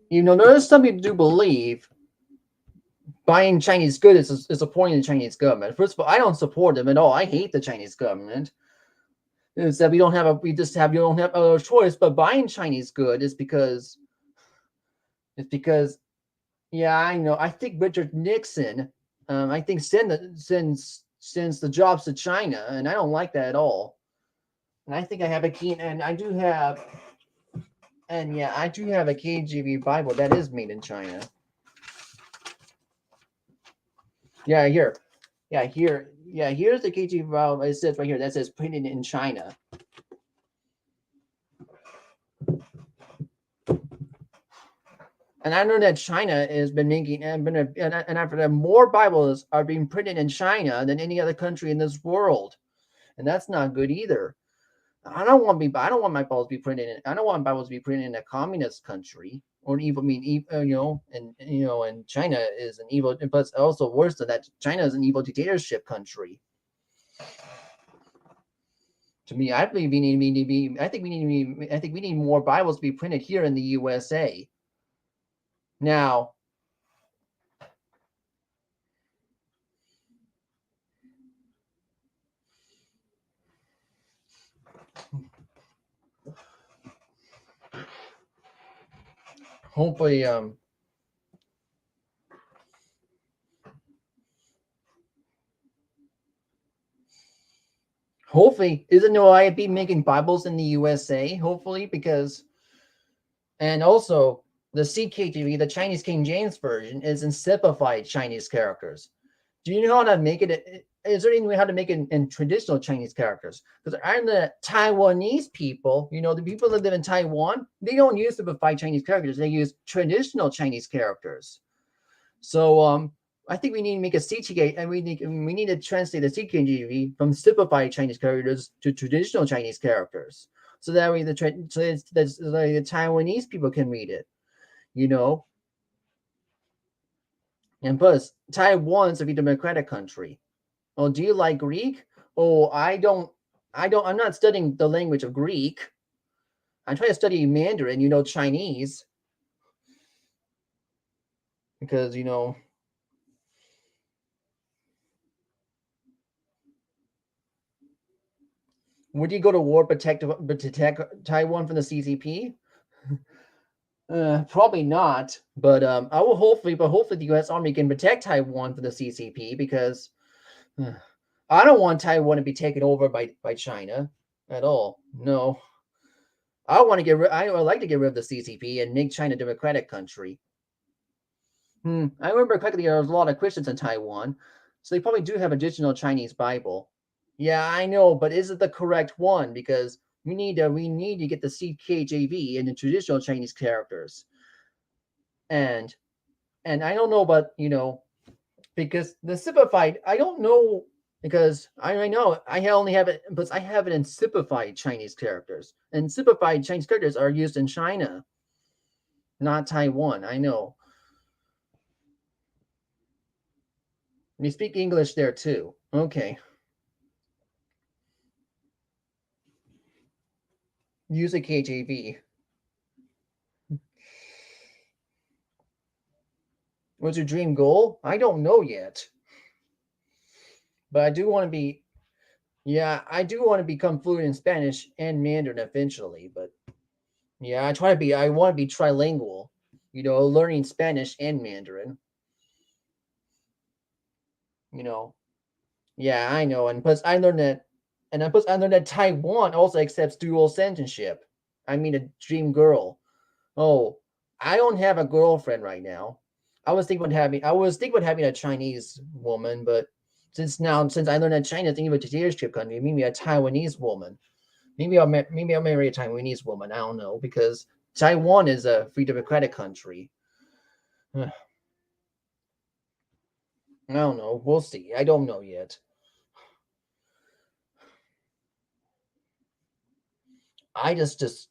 There's some people do believe buying Chinese goods is supporting the Chinese government. First of all, I don't support them at all. I hate the Chinese government. Is that we don't have other choice, but buying Chinese good is because yeah, I know. I think Richard Nixon, I think sends the jobs to China, and I don't like that at all. And I think I have a keen, and I do have, and yeah, I do have a KJV Bible that is made in China. Yeah, here. Yeah, here. Yeah, here's the KJV Bible. It says right here that says printed in China. And I know that China has been making, and after that, more Bibles are being printed in China than any other country in this world, and that's not good either. I don't want my Bibles to be printed in. I don't want Bibles to be printed in a communist country or an evil. I mean, and China is an evil, but it's also worse than that. China is an evil dictatorship country. To me, I think we need more Bibles to be printed here in the USA. Now, hopefully, isn't OIB making Bibles in the USA? Hopefully, because, and also the CKJV, the Chinese King James Version, is in simplified Chinese characters. Do you know how to make it? Is there any way how to make it in traditional Chinese characters? Because I'm the Taiwanese people, the people that live in Taiwan, they don't use simplified Chinese characters. They use traditional Chinese characters. So I think we need to make a CTK, and we need to translate the CKJV from simplified Chinese characters to traditional Chinese characters, so that way the Taiwanese people can read it, And plus, Taiwan's a democratic country. Oh, do you like Greek? Oh, I'm not studying the language of Greek. I'm trying to study Mandarin, Chinese, because would you go to war protect Taiwan from the CCP? Probably not, but I will hopefully the U.S. Army can protect Taiwan from the CCP, because I don't want Taiwan to be taken over by China at all. No, I want to I would like to get rid of the CCP and make China a democratic country. I remember correctly, there was a lot of Christians in Taiwan, so they probably do have additional Chinese Bible. Yeah, I know, but is it the correct one? Because we need to get the CKJV in the traditional Chinese characters, and I don't know, but because the simplified, I don't know, because I know I only have it, but I have it in simplified Chinese characters, and simplified Chinese characters are used in China, not Taiwan. I know. You speak English there too. Okay. Use a KJV. What's your dream goal? I don't know yet. But I do want to be, yeah, I do want to become fluent in Spanish and Mandarin eventually. But yeah, I want to be trilingual, learning Spanish and Mandarin. Yeah, I know. And plus, I learned that Taiwan also accepts dual citizenship. I mean, a dream girl. Oh, I don't have a girlfriend right now. I was thinking about having a Chinese woman, but since I learned that China is an evil dictatorship country, maybe a Taiwanese woman. Maybe I'll marry a Taiwanese woman. I don't know, because Taiwan is a free democratic country. I don't know. We'll see. I don't know yet. I just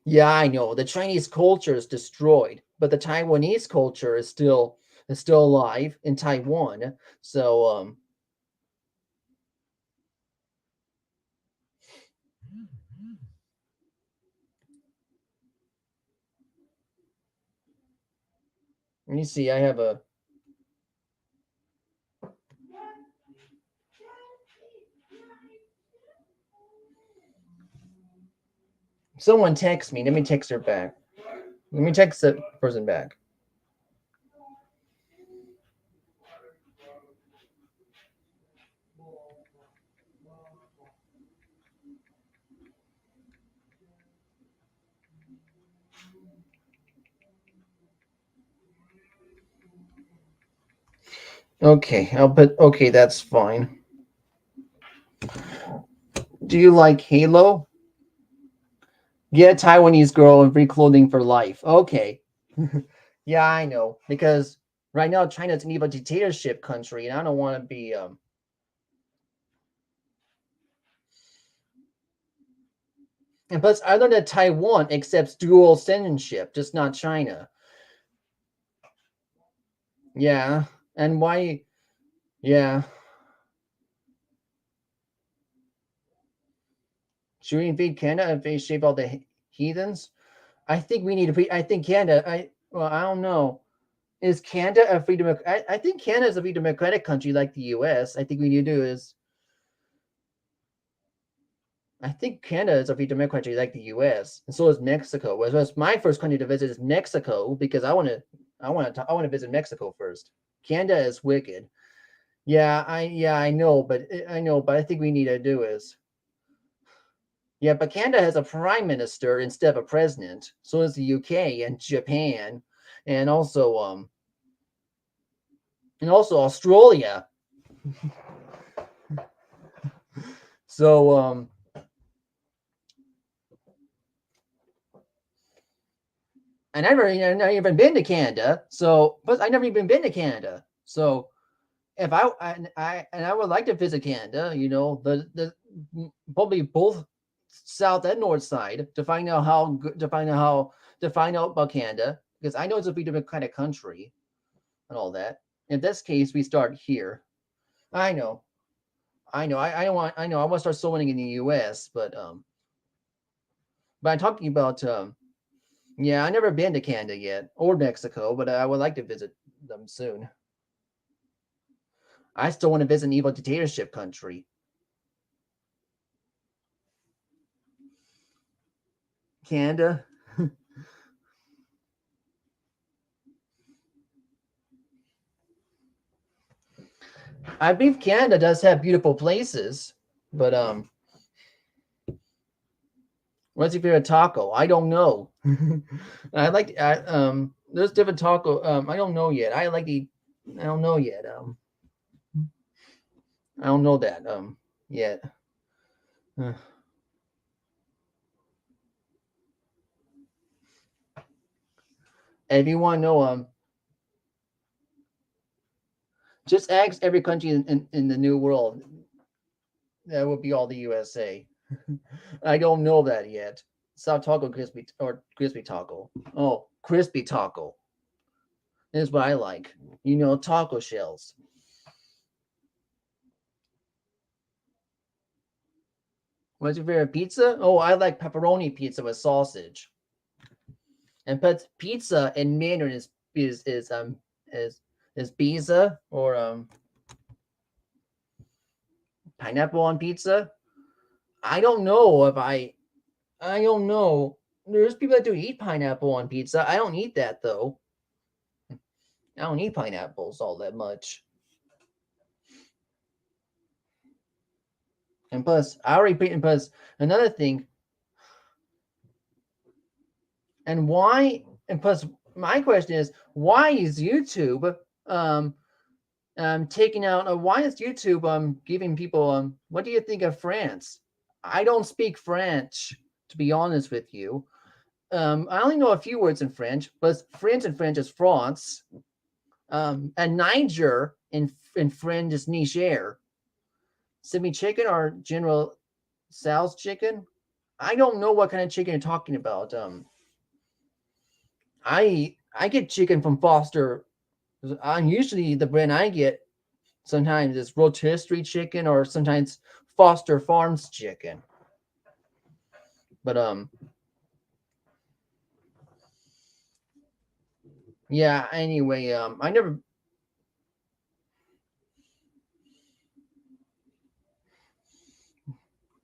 yeah, I know. The Chinese culture is destroyed, but the Taiwanese culture is still alive in Taiwan. So let me see. I have a someone text me. Let me text her back. Let me text the person back. Okay, I'll put okay, that's fine. Do you like Halo? Get Taiwanese girl and free clothing for life. Okay. Yeah, I know. Because right now China's an evil dictatorship country, and I don't want to be and plus I learned that Taiwan accepts dual citizenship, just not China. Yeah. And why yeah. Should we invade Canada if they shape all the heathens? I think we need to be I think Canada I don't know. Is Canada a free democratic? I think Canada is a free democratic country like the U.S. I think we need to do is I think Canada is a free democratic country like the U.S. and so is Mexico. Whereas my first country to visit is Mexico because I want to visit Mexico first. Canada is wicked. Yeah I know, but I think we need to do is yeah, but Canada has a prime minister instead of a president. So does the UK and Japan, and also Australia. So I've never even been to Canada. So, but I never even been to Canada. So, if I would like to visit Canada, the probably both south and north side to find out how good to find out about Canada because I know it's a free democratic country and all that. In this case, we start here. I know, I know. I want to start sewing in the U.S., but I'm talking about yeah, I never been to Canada yet or Mexico, but I would like to visit them soon. I still want to visit an evil dictatorship country. Canada. I believe Canada does have beautiful places, but what's your favorite taco? I don't know. There's different taco. I don't know yet. I don't know yet. I don't know that yet. Uh, if you want to know just ask every country in the new world. That would be all the USA. I don't know that yet. South Taco crispy or crispy taco. Oh, crispy taco is what I like. Taco shells. What's your favorite pizza? Oh, I like pepperoni pizza with sausage. And but pizza in Mandarin is is pizza or pineapple on pizza. I don't know if I don't know. There's people that do eat pineapple on pizza. I don't eat that though. I don't eat pineapples all that much. And plus, I already and plus another thing. And why and plus, my question is, why is YouTube taking out? Why is YouTube giving people What do you think of France? I don't speak French, to be honest with you. I only know a few words in French, but French in French is France. And Niger in French is Niger. Simi chicken or General Sal's chicken? I don't know what kind of chicken you're talking about. I get chicken from Foster. Usually the brand I get sometimes is rotisserie chicken or sometimes Foster Farms chicken. But yeah, anyway,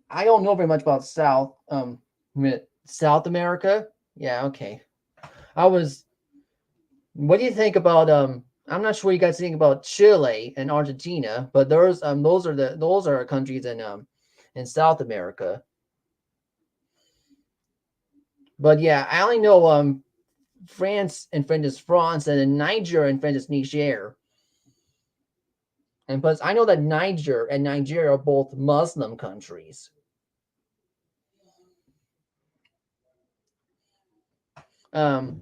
I don't know very much about South America. Yeah, okay. What do you think about I'm not sure what you guys think about Chile and Argentina, but those are countries in South America. But yeah, I only know France and French is France, and then Niger and French is Niger. And plus, I know that Niger and Nigeria are both Muslim countries. Um,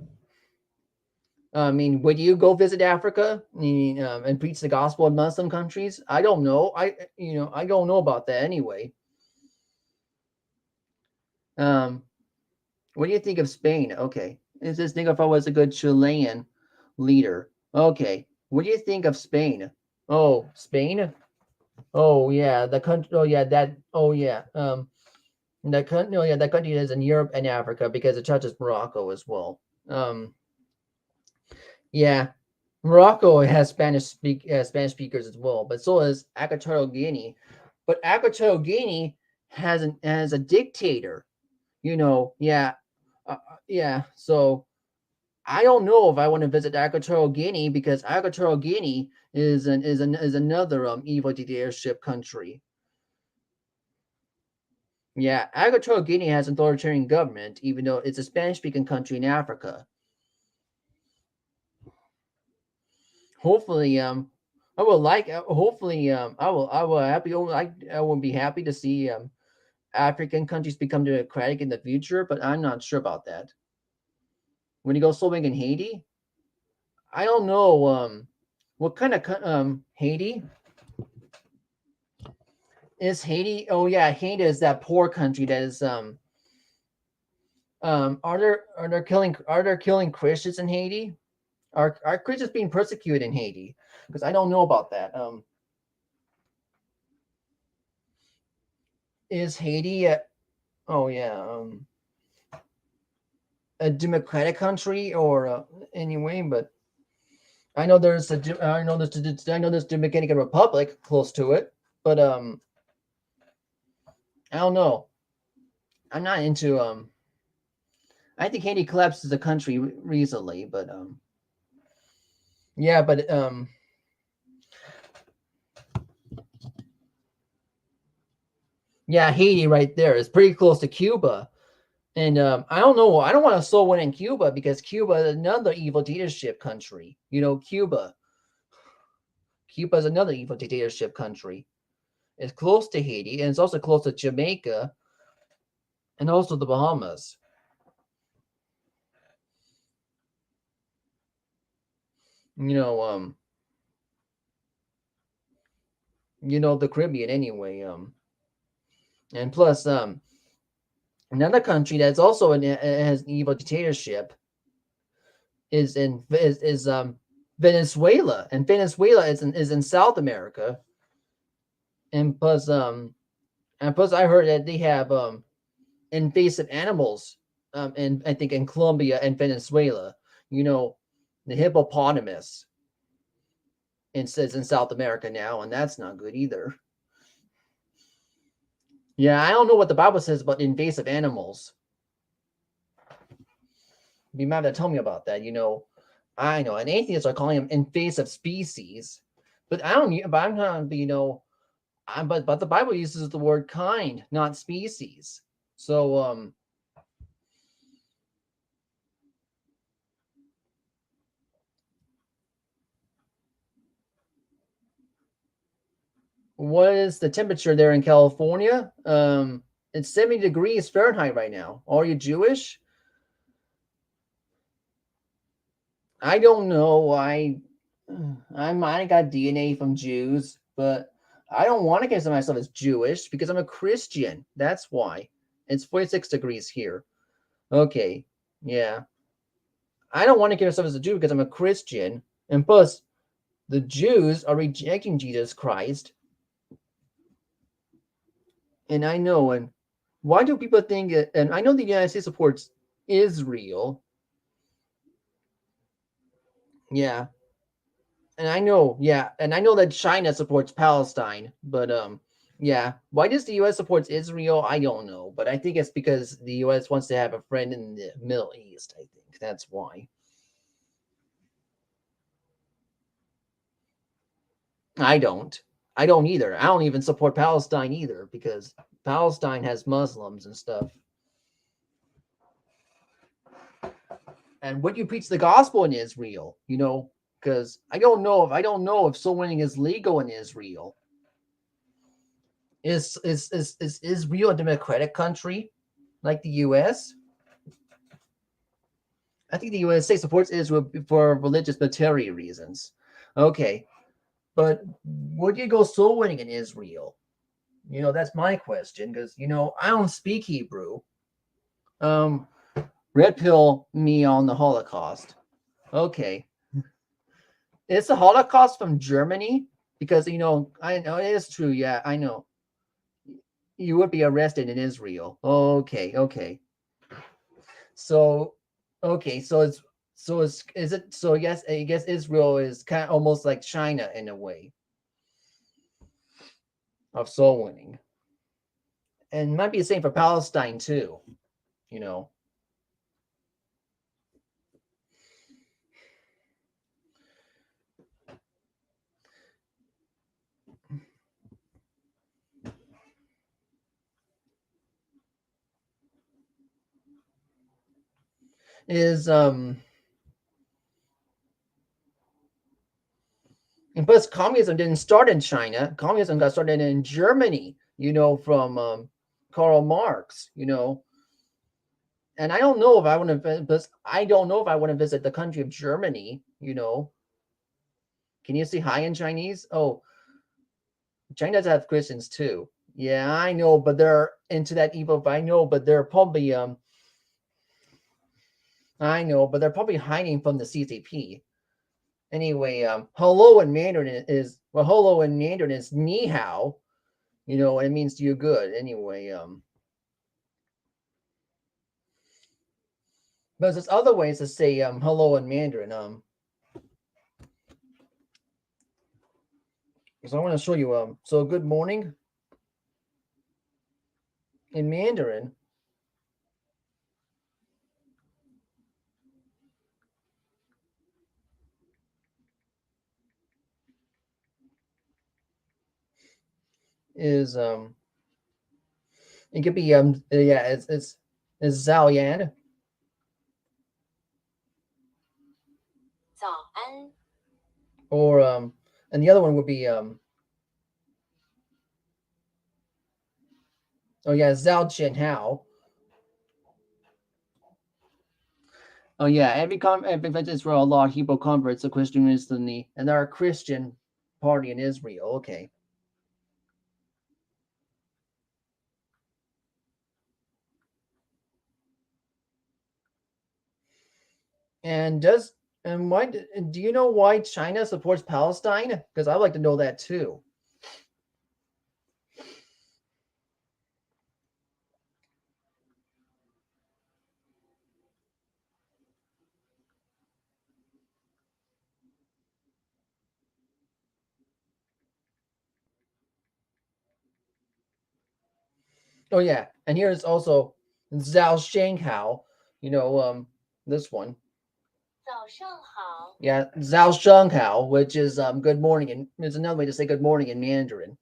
I mean, would you go visit Africa and preach the gospel in Muslim countries? I don't know. I don't know about that anyway. Um, what do you think of Spain? Okay, is this think if I was a good Chilean leader? Okay, what do you think of Spain? Oh, Spain. Oh yeah, the country. Oh yeah, that. Oh yeah. That country. No, yeah, that country is in Europe and Africa because it touches Morocco as well. Um, yeah, Morocco has Spanish speakers as well, but so is Equatorial Guinea. But Equatorial Guinea has a dictator. Yeah, yeah. So I don't know if I want to visit Equatorial Guinea because Equatorial Guinea is another evil dictatorship country. Yeah, Equatorial Guinea has an authoritarian government, even though it's a Spanish-speaking country in Africa. Hopefully, I will like. Hopefully, I will happy. I will be happy to see African countries become democratic in the future, but I'm not sure about that. When you go soul in Haiti, I don't know. What kind of Haiti is Haiti? Oh yeah, Haiti is that poor country that is are there killing Christians in Haiti? Are Christians being persecuted in Haiti? Because I don't know about that. Is Haiti? Oh yeah. A democratic country or anyway, but I know there's Dominican Republic close to it, but I don't know. I'm not into I think Haiti collapsed as a country recently, but yeah, but yeah, Haiti right there is pretty close to Cuba. And I don't know. I don't want to soul win in Cuba because Cuba is another evil dictatorship country. Cuba is another evil dictatorship country. It's close to Haiti and it's also close to Jamaica and also the Bahamas. You know, um, the Caribbean anyway. And plus, another country that's also has an evil dictatorship is Venezuela, and Venezuela is in South America. And plus I heard that they have invasive animals and I think in Colombia and Venezuela. You know, the hippopotamus and says in South America now, and that's not good either. Yeah, I don't know what the Bible says about invasive animals. You might have to tell me about that. I know, and atheists are calling them invasive species, but I don't. But I'm not. But the Bible uses the word kind, not species. So what is the temperature there in California? It's 70 degrees Fahrenheit right now. Are you Jewish? I don't know. I might have got DNA from Jews, but I don't want to consider myself as Jewish because I'm a Christian. That's why. It's 46 degrees here. Okay. Yeah. I don't want to consider myself as a Jew because I'm a Christian. And plus, the Jews are rejecting Jesus Christ. And I know, and why do people think it? And I know the United States supports Israel. Yeah. And I know, yeah, and I know that China supports Palestine, but yeah, why does the U.S. supports Israel? I don't know, but I think it's because the U.S. wants to have a friend in the Middle East. I think that's why. I don't. I don't either. I don't even support Palestine either because Palestine has Muslims and stuff. And would you preach the gospel in Israel? Because I don't know if soul winning is legal in Israel. Is Israel a democratic country like the U.S.? I think the USA supports Israel for religious material reasons. Okay, but would you go soul winning in Israel? That's my question because I don't speak Hebrew. Um, Red pill me on the Holocaust. Okay, it's the Holocaust from Germany because I know it is true. Yeah, I know you would be arrested in Israel. Okay, okay. So, okay, is it so? I guess Israel is kind of almost like China in a way of soul winning, and might be the same for Palestine too. You know, is and plus communism didn't start in China. Communism got started in Germany. From Karl Marx. And I don't know if I want to, but I don't know if I want to visit the country of Germany. Can you say hi in Chinese? Oh, China does have Christians too. Yeah, I know, but they're into that evil. I know, but they're probably I know, but they're probably hiding from the CCP. Anyway, hello in Mandarin is well, hello in Mandarin is ni hao. And it means you good. Anyway, but there's other ways to say hello in Mandarin. So I want to show you so good morning in Mandarin is it could be yeah it's Zhao Yan 早安，or and the other one would be oh yeah Zhao Chen Hao. Oh yeah, every Israel, a lot of Hebrew converts to Christianity, and they're a Christian party in Israel. Okay, and why do you know why China supports Palestine? Because I'd like to know that too. Oh yeah, and here's also Zhao Shanghao. This one. 早上好，Yeah, Zhao Shanghao, which is good morning, and it's another way to say good morning in Mandarin.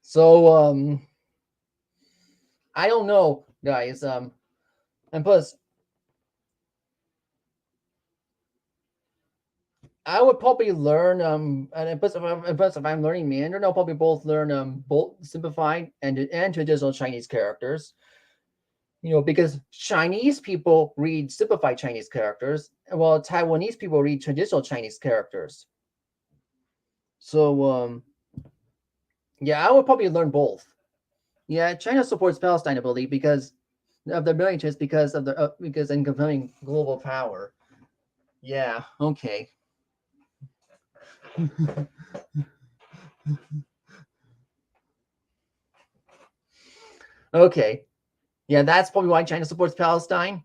So I don't know, guys. And plus, I would probably learn and plus if I'm learning Mandarin, I'll probably both learn both simplified and traditional Chinese characters. Because Chinese people read simplified Chinese characters, while Taiwanese people read traditional Chinese characters. So yeah, I would probably learn both. Yeah, China supports Palestine, I believe, because of their militaries, because of the because in confirming global power. Yeah. Okay. Okay. Yeah, that's probably why China supports Palestine.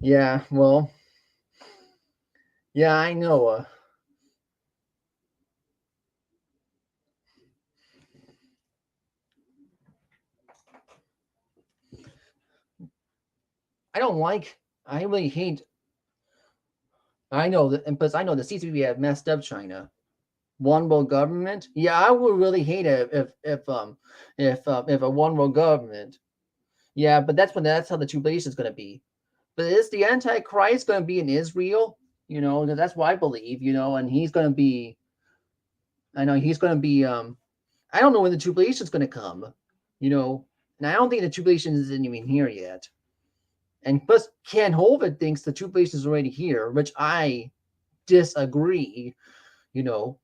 Yeah. Well. Yeah, I know. I don't like. I really hate. I know that, but I know the CCP have messed up China. One world government. Yeah, I would really hate it if a one world government. Yeah, but that's how the tribulation is going to be. But is the Antichrist going to be in Israel? That's what I believe. And he's going to be. I know he's going to be. I don't know when the tribulation is going to come. And I don't think the tribulation isn't even here yet. And plus, Ken Hovind thinks the tribulation is already here, which I disagree. You know,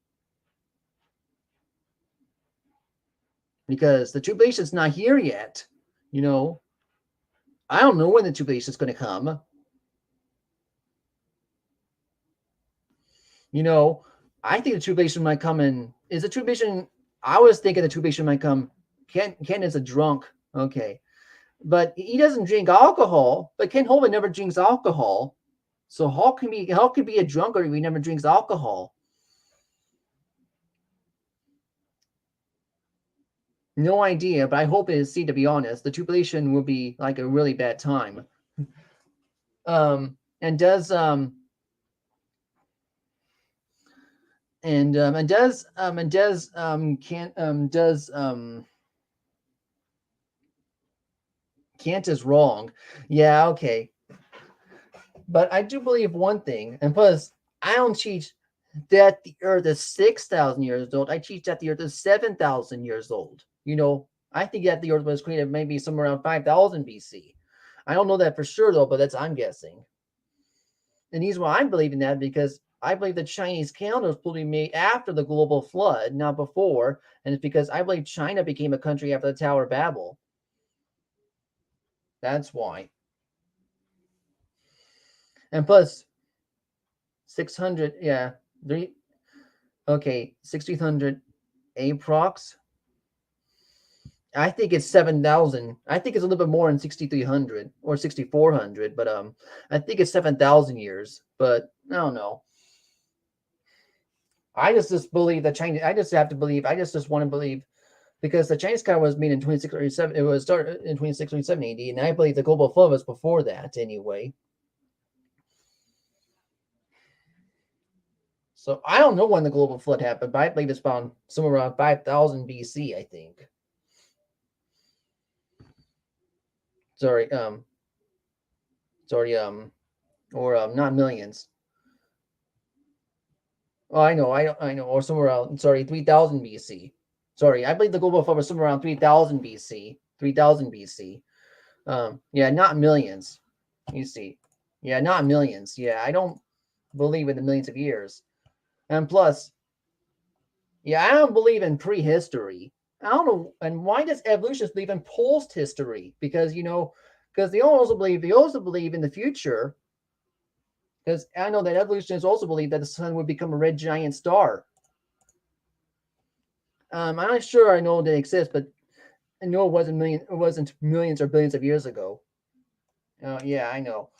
because the tribulation is not here yet. You know, I don't know when the tribulation is going to come. You know, I think the tribulation might come in. Is the tribulation? I was thinking the tribulation might come. Ken is a drunk. Okay, but he doesn't drink alcohol. But Ken Holman never drinks alcohol. So how can be a drunkard if he never drinks alcohol? No idea, but I hope it is. See, to be honest, the tribulation will be like a really bad time. And does and does and does can does Kant is wrong. Yeah, okay. But I do believe one thing, and plus, I don't teach that the Earth is 6,000 years old. I teach that the Earth is 7,000 years old. I think that the Earth was created maybe somewhere around 5,000 BC. I don't know that for sure though, but that's I'm guessing. And here's why I'm believing that because I believe the Chinese calendar was probably made after the global flood, not before. And it's because I believe China became a country after the Tower of Babel. That's why. And plus, 600, yeah, three, okay, 1600 aprox. I think it's 7,000. I think it's a little bit more than 6,300 or 6,400, but I think it's 7,000 years. But I don't know. I just believe that China. I just have to believe. I just want to believe because the Chinese calendar was made in 2637. It was started in 2637 AD, and I believe the global flood was before that anyway. So I don't know when the global flood happened, but I believe it's found somewhere around 5,000 BC. I think. Sorry, sorry, or not millions. Oh, I know, or somewhere around. Sorry, 3,000 BC. Sorry, I believe the global flood was somewhere around 3,000 BC. 3,000 BC. Yeah, not millions. You see, yeah, not millions. Yeah, I don't believe in the millions of years. And plus, yeah, I don't believe in prehistory. I don't know. And why does evolutionists believe in post history? Because they also believe in the future. Because I know that evolutionists also believe that the sun would become a red giant star. I'm not sure I know they exist, but I know it wasn't millions or billions of years ago. Yeah, I know.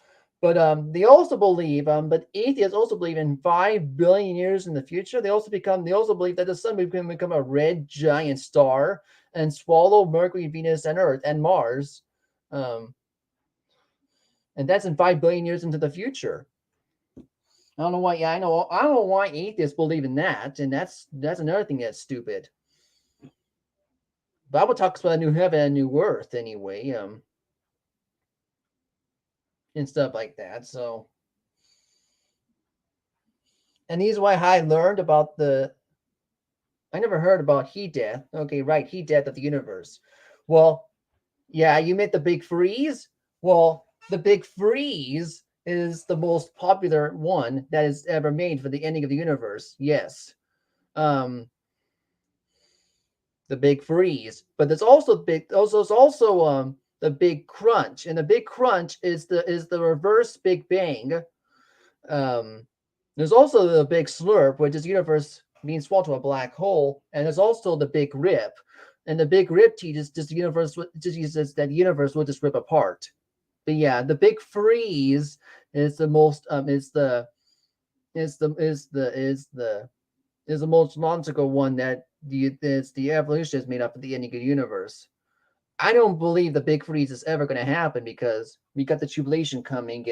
But but atheists also believe in 5 billion years in the future. They also believe that the sun will become a red giant star and swallow Mercury, Venus, and Earth and Mars. Um, and that's in 5 billion years into the future. I don't know why. Yeah, I know. I don't know why atheists believe in that, and that's another thing that's stupid. Bible talks about a new heaven and a new earth anyway, and stuff like that. So And this is why I learned about I never heard about heat death. Okay, right, heat death of the universe. Well, yeah, you meant the big freeze? Well, the big freeze is the most popular one that is ever made for the ending of the universe. Yes. Um, the big freeze. But there's also the big crunch. And the big crunch is the reverse Big Bang. Um, there's also the big slurp, which is universe being swallowed to a black hole, and there's also the big rip. And the big rip teaches just the universe just uses that the universe will just rip apart. But yeah, the big freeze is the most is the most logical one that the evolution is made up of the ending of the universe. I don't believe the big freeze is ever going to happen because we got the tribulation coming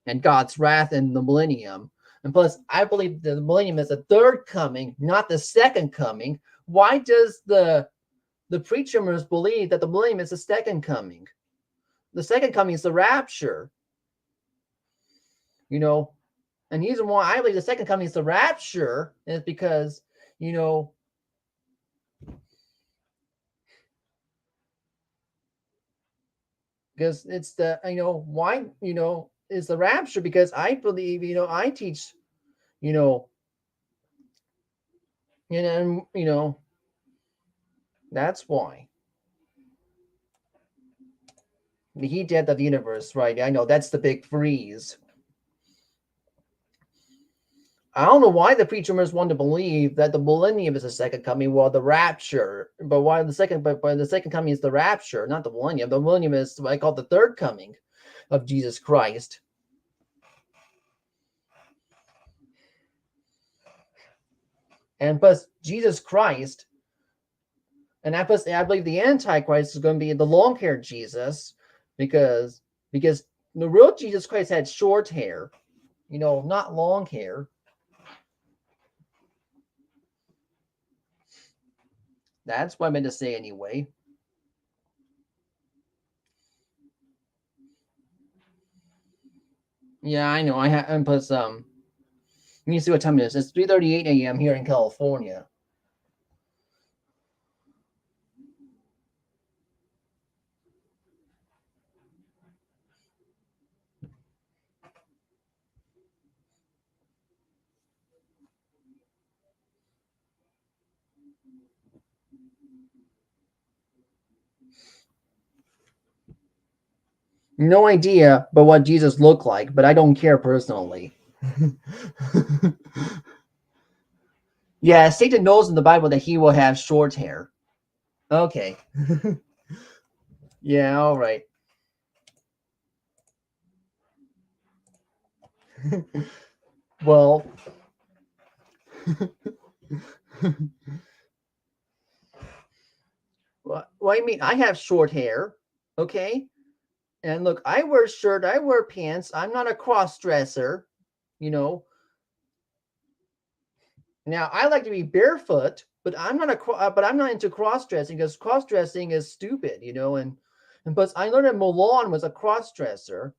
and God's wrath and the millennium. And plus, I believe the millennium is the third coming, not the second coming. Why does the preachers believe that the millennium is the second coming? The second coming is the rapture. You know, and the reason why I believe the second coming is the rapture is because, you know, because it's the, why, is the rapture because I believe, I teach, you know, and, that's why. The heat death of the universe, right? I know that's the big freeze. I don't know why the preachers want to believe that the millennium is the second coming, while the rapture, but the second coming is the rapture, not the millennium. The millennium is what I call the third coming of Jesus Christ. And plus Jesus Christ, and I believe the Antichrist is going to be the long-haired Jesus, because the real Jesus Christ had short hair, not long hair. That's what I meant to say anyway. Yeah, I know. And plus, let me see what time it is. It's 3:38 a.m. here in California. No idea but what Jesus looked like, but I don't care personally. Yeah, Satan knows in the Bible that he will have short hair. Okay. Yeah, all right. Well, what do you mean? I have short hair, okay? And look, I wear shirt, I wear pants. I'm not a cross dresser, you know. Now I like to be barefoot, but I'm not into cross dressing because cross dressing is stupid, And plus, I learned that Mulan was a cross dresser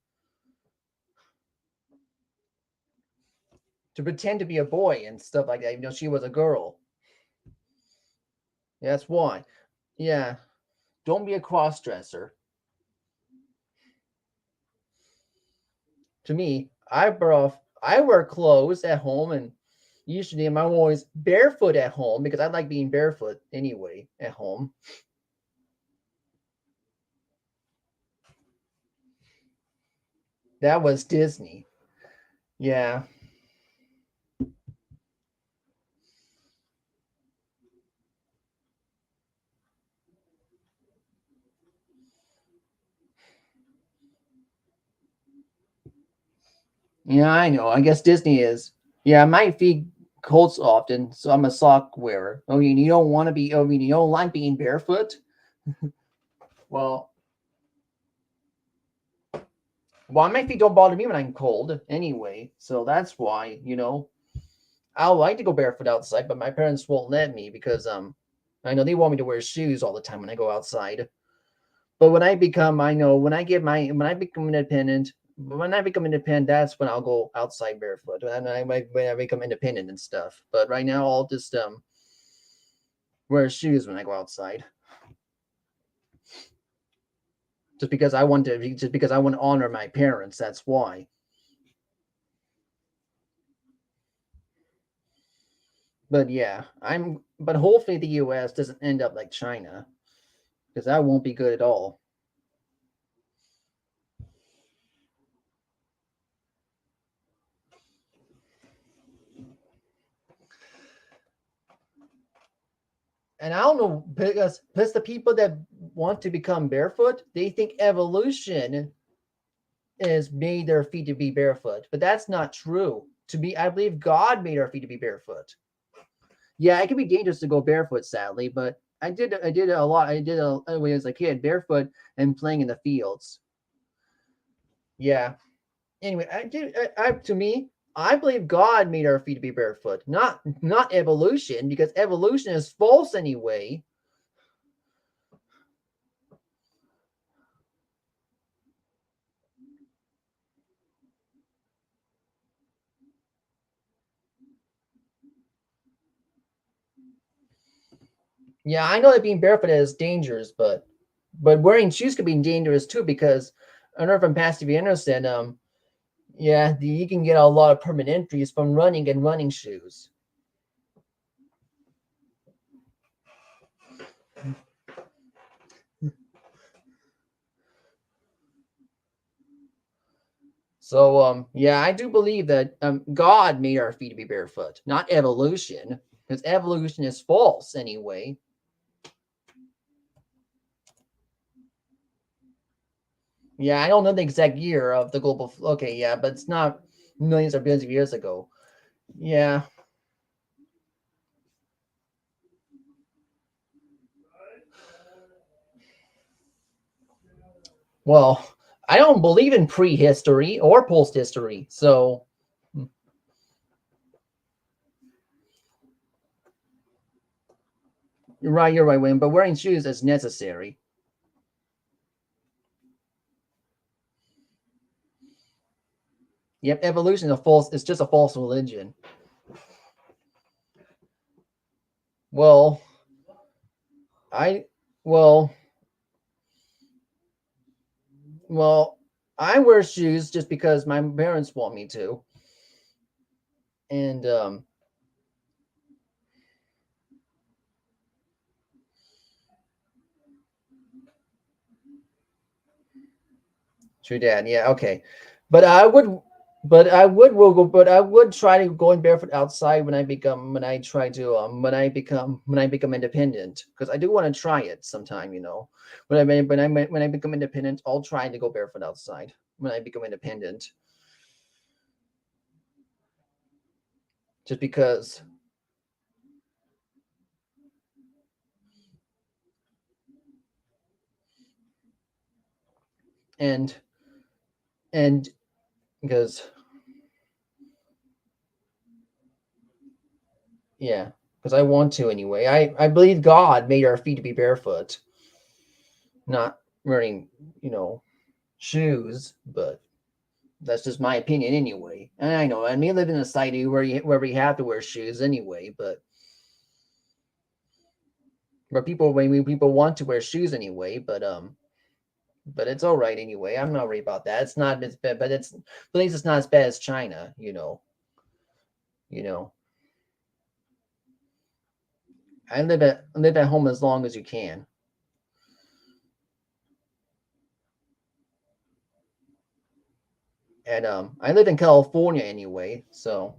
to pretend to be a boy and stuff like that, even though she was a girl. That's why. Yeah, don't be a cross dresser. To me, I wear clothes at home, and usually I'm always barefoot at home because I like being barefoot anyway at home. That was Disney. Yeah. Yeah, I know. I guess Disney is. Yeah, my feet colds often, so I'm a sock wearer. Oh, you don't want to be. Oh, you don't like being barefoot. Well, my feet don't bother me when I'm cold anyway. So that's why, I like to go barefoot outside, but my parents won't let me because I know they want me to wear shoes all the time when I go outside. But when I become independent, But when I become independent, that's when I'll go outside barefoot. When I become independent and stuff. But right now, I'll just wear shoes when I go outside. Just because I want to honor my parents. That's why. But yeah, but hopefully the US doesn't end up like China, because that won't be good at all. And I don't know, because the people that want to become barefoot, they think evolution is made their feet to be barefoot, but that's not true. I believe God made our feet to be barefoot. Yeah, it can be dangerous to go barefoot, sadly, but I did a lot. I did when I was a kid, barefoot and playing in the fields. Yeah. Anyway, to me, I believe God made our feet to be barefoot, not evolution, because evolution is false anyway. Yeah, I know that being barefoot is dangerous, but wearing shoes could be dangerous too, because I don't know if I'm past if you understand. Yeah, you can get a lot of permanent injuries from running and running shoes. So yeah, I do believe that God made our feet to be barefoot, not evolution, because evolution is false anyway. Yeah, I don't know the exact year of the global. Okay, yeah, but it's not millions or billions of years ago. Yeah. Well, I don't believe in prehistory or post history, so you're right, William. But wearing shoes is necessary. Yep, evolution is a false. It's just a false religion. Well, I well well I wear shoes just because my parents want me to, and true dad. Yeah, okay, but I would try to going barefoot outside when I become independent, because I do want to try it sometime. When I become independent, I'll try to go barefoot outside when I become independent, just because. And and because yeah, because I want to anyway. I believe God made our feet to be barefoot, not wearing you know shoes, but that's just my opinion anyway. And I know I may live in a society where we have to wear shoes anyway, but where people want to wear shoes anyway, but it's all right anyway. I'm not worried about that. It's not as bad, but at least it's not as bad as China. You know. Live at home as long as you can. And I live in California anyway, so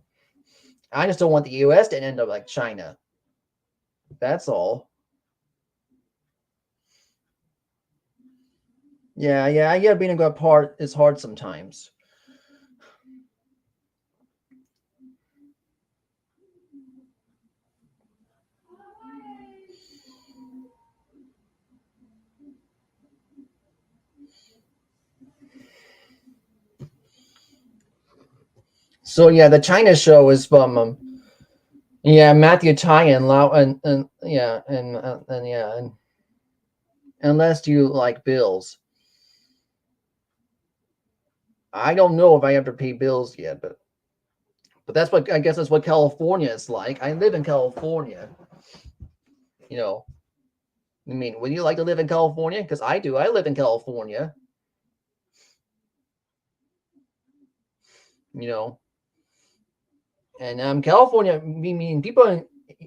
I just don't want the U.S. to end up like China. That's all. Yeah. I get being a good part is hard sometimes. So yeah, the China show is from yeah, Matthew Tai and Lao and yeah and yeah and unless you like Bills, I don't know if I have to pay bills yet, but that's what I guess that's what California is like. I live in California. You know, I mean, would you like to live in California? Because I do. I live in California. You know, and California. I mean, people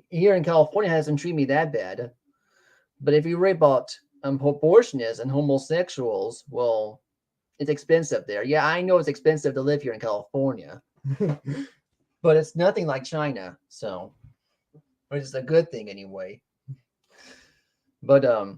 here in California hasn't treated me that bad. But if you read about proportionists and homosexuals, well, it's expensive there. Yeah, I know it's expensive to live here in California, but it's nothing like China. So, which is a good thing anyway. But I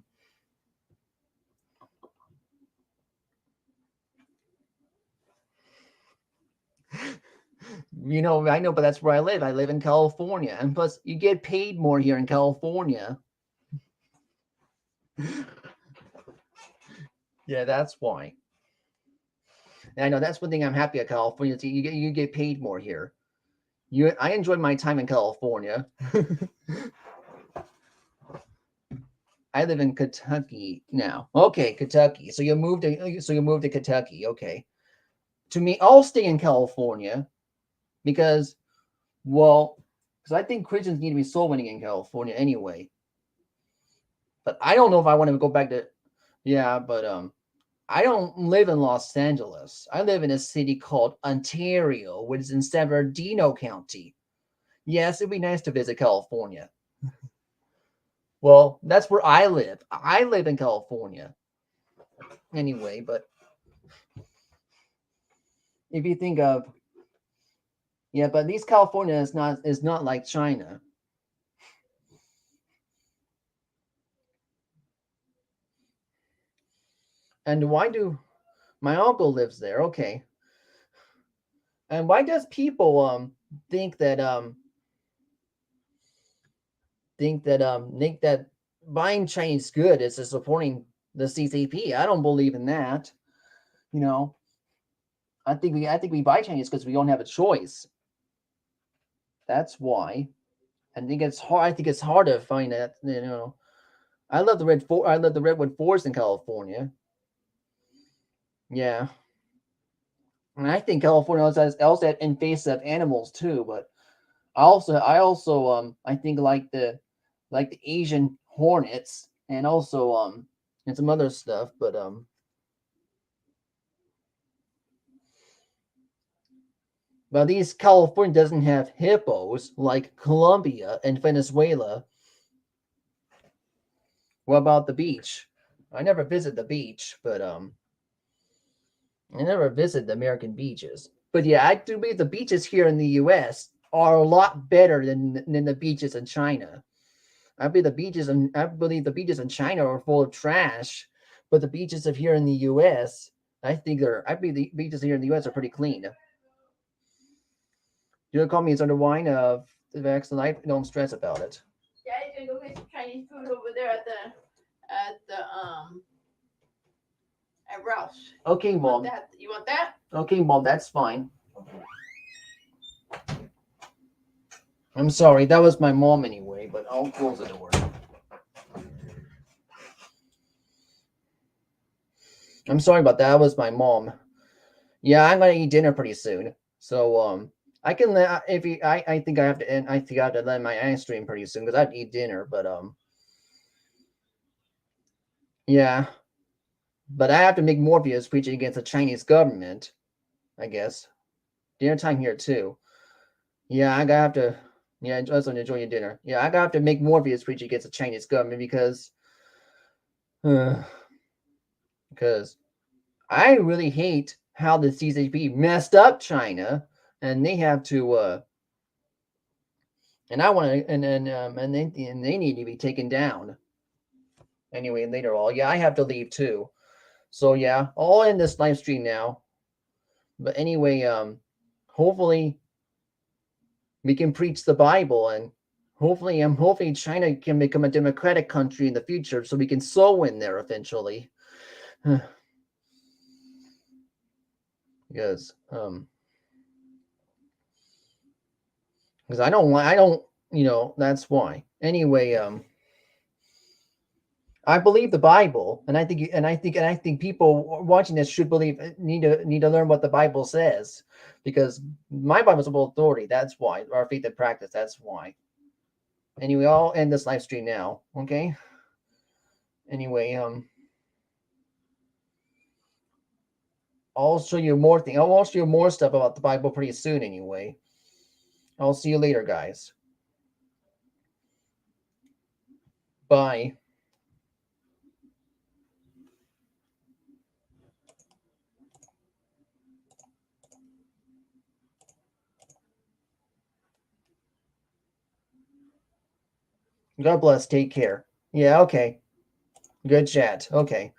know, but that's where I live. I live in California, and plus, you get paid more here in California. Yeah, that's why. And I know that's one thing I'm happy at California. You get paid more here. I enjoyed my time in California. I live in Kentucky now. Okay, Kentucky. So you moved to Kentucky. Okay. To me, I'll stay in California because, well, because I think Christians need to be soul winning in California anyway. But I don't know if I want to go back to, yeah. But I don't live in Los Angeles. I live in a city called Ontario, which is in San Bernardino County. Yes, it'd be nice to visit California. Well, that's where I live. I live in California anyway. But if you think of, yeah, but these California is not like China. And why do my uncle lives there? Okay. And why does people think that think that buying Chinese good is supporting the CCP? I don't believe in that. You know, I think we buy Chinese because we don't have a choice. That's why. I think it's hard. I think it's hard to find that. I love the redwood forest in California. Yeah, and I think California also has invasive animals too. But I also I think like the Asian hornets and also and some other stuff. But these California doesn't have hippos like Colombia and Venezuela. What about the beach? I never visit the beach, but I never visit the American beaches. But yeah, I do believe the beaches here in the U.S. are a lot better than the beaches in China. I believe the beaches in China are full of trash, but the beaches of here in the U.S. I believe the beaches here in the U.S. are pretty clean. You call me under wine of the vaccine. Don't stress about it. Yeah, you can go get some Chinese food over there at Ralph's. Okay, mom. You want that? Okay, mom, that's fine. I'm sorry, that was my mom anyway, but I'll close the door. I'm sorry about that. That was my mom. Yeah, I'm gonna eat dinner pretty soon. So I can if you I think I have to end. I think I have to end my ice stream pretty soon because I have to eat dinner. But yeah, but I have to make more videos preaching against the Chinese government. I guess dinner time here too. Yeah, I gotta have to. Yeah, also enjoy your dinner. Yeah, I gotta have to make more videos preaching against the Chinese government because I really hate how the CCP messed up China, and they have to and I want to and they need to be taken down. Anyway, later all, yeah, I have to leave too. So yeah, I'll end this live stream now. But anyway, hopefully we can preach the Bible and hopefully China can become a democratic country in the future so we can sow in there eventually. because because I don't that's why. Anyway, I believe the Bible, and I think people watching this should need to learn what the Bible says, because my Bible's a full authority. That's why our faith and practice. That's why. Anyway, I'll end this live stream now. Okay. Anyway, I'll show you more thing. I'll show you more stuff about the Bible pretty soon. Anyway, I'll see you later, guys. Bye. God bless. Take care. Yeah, okay. Good chat. Okay.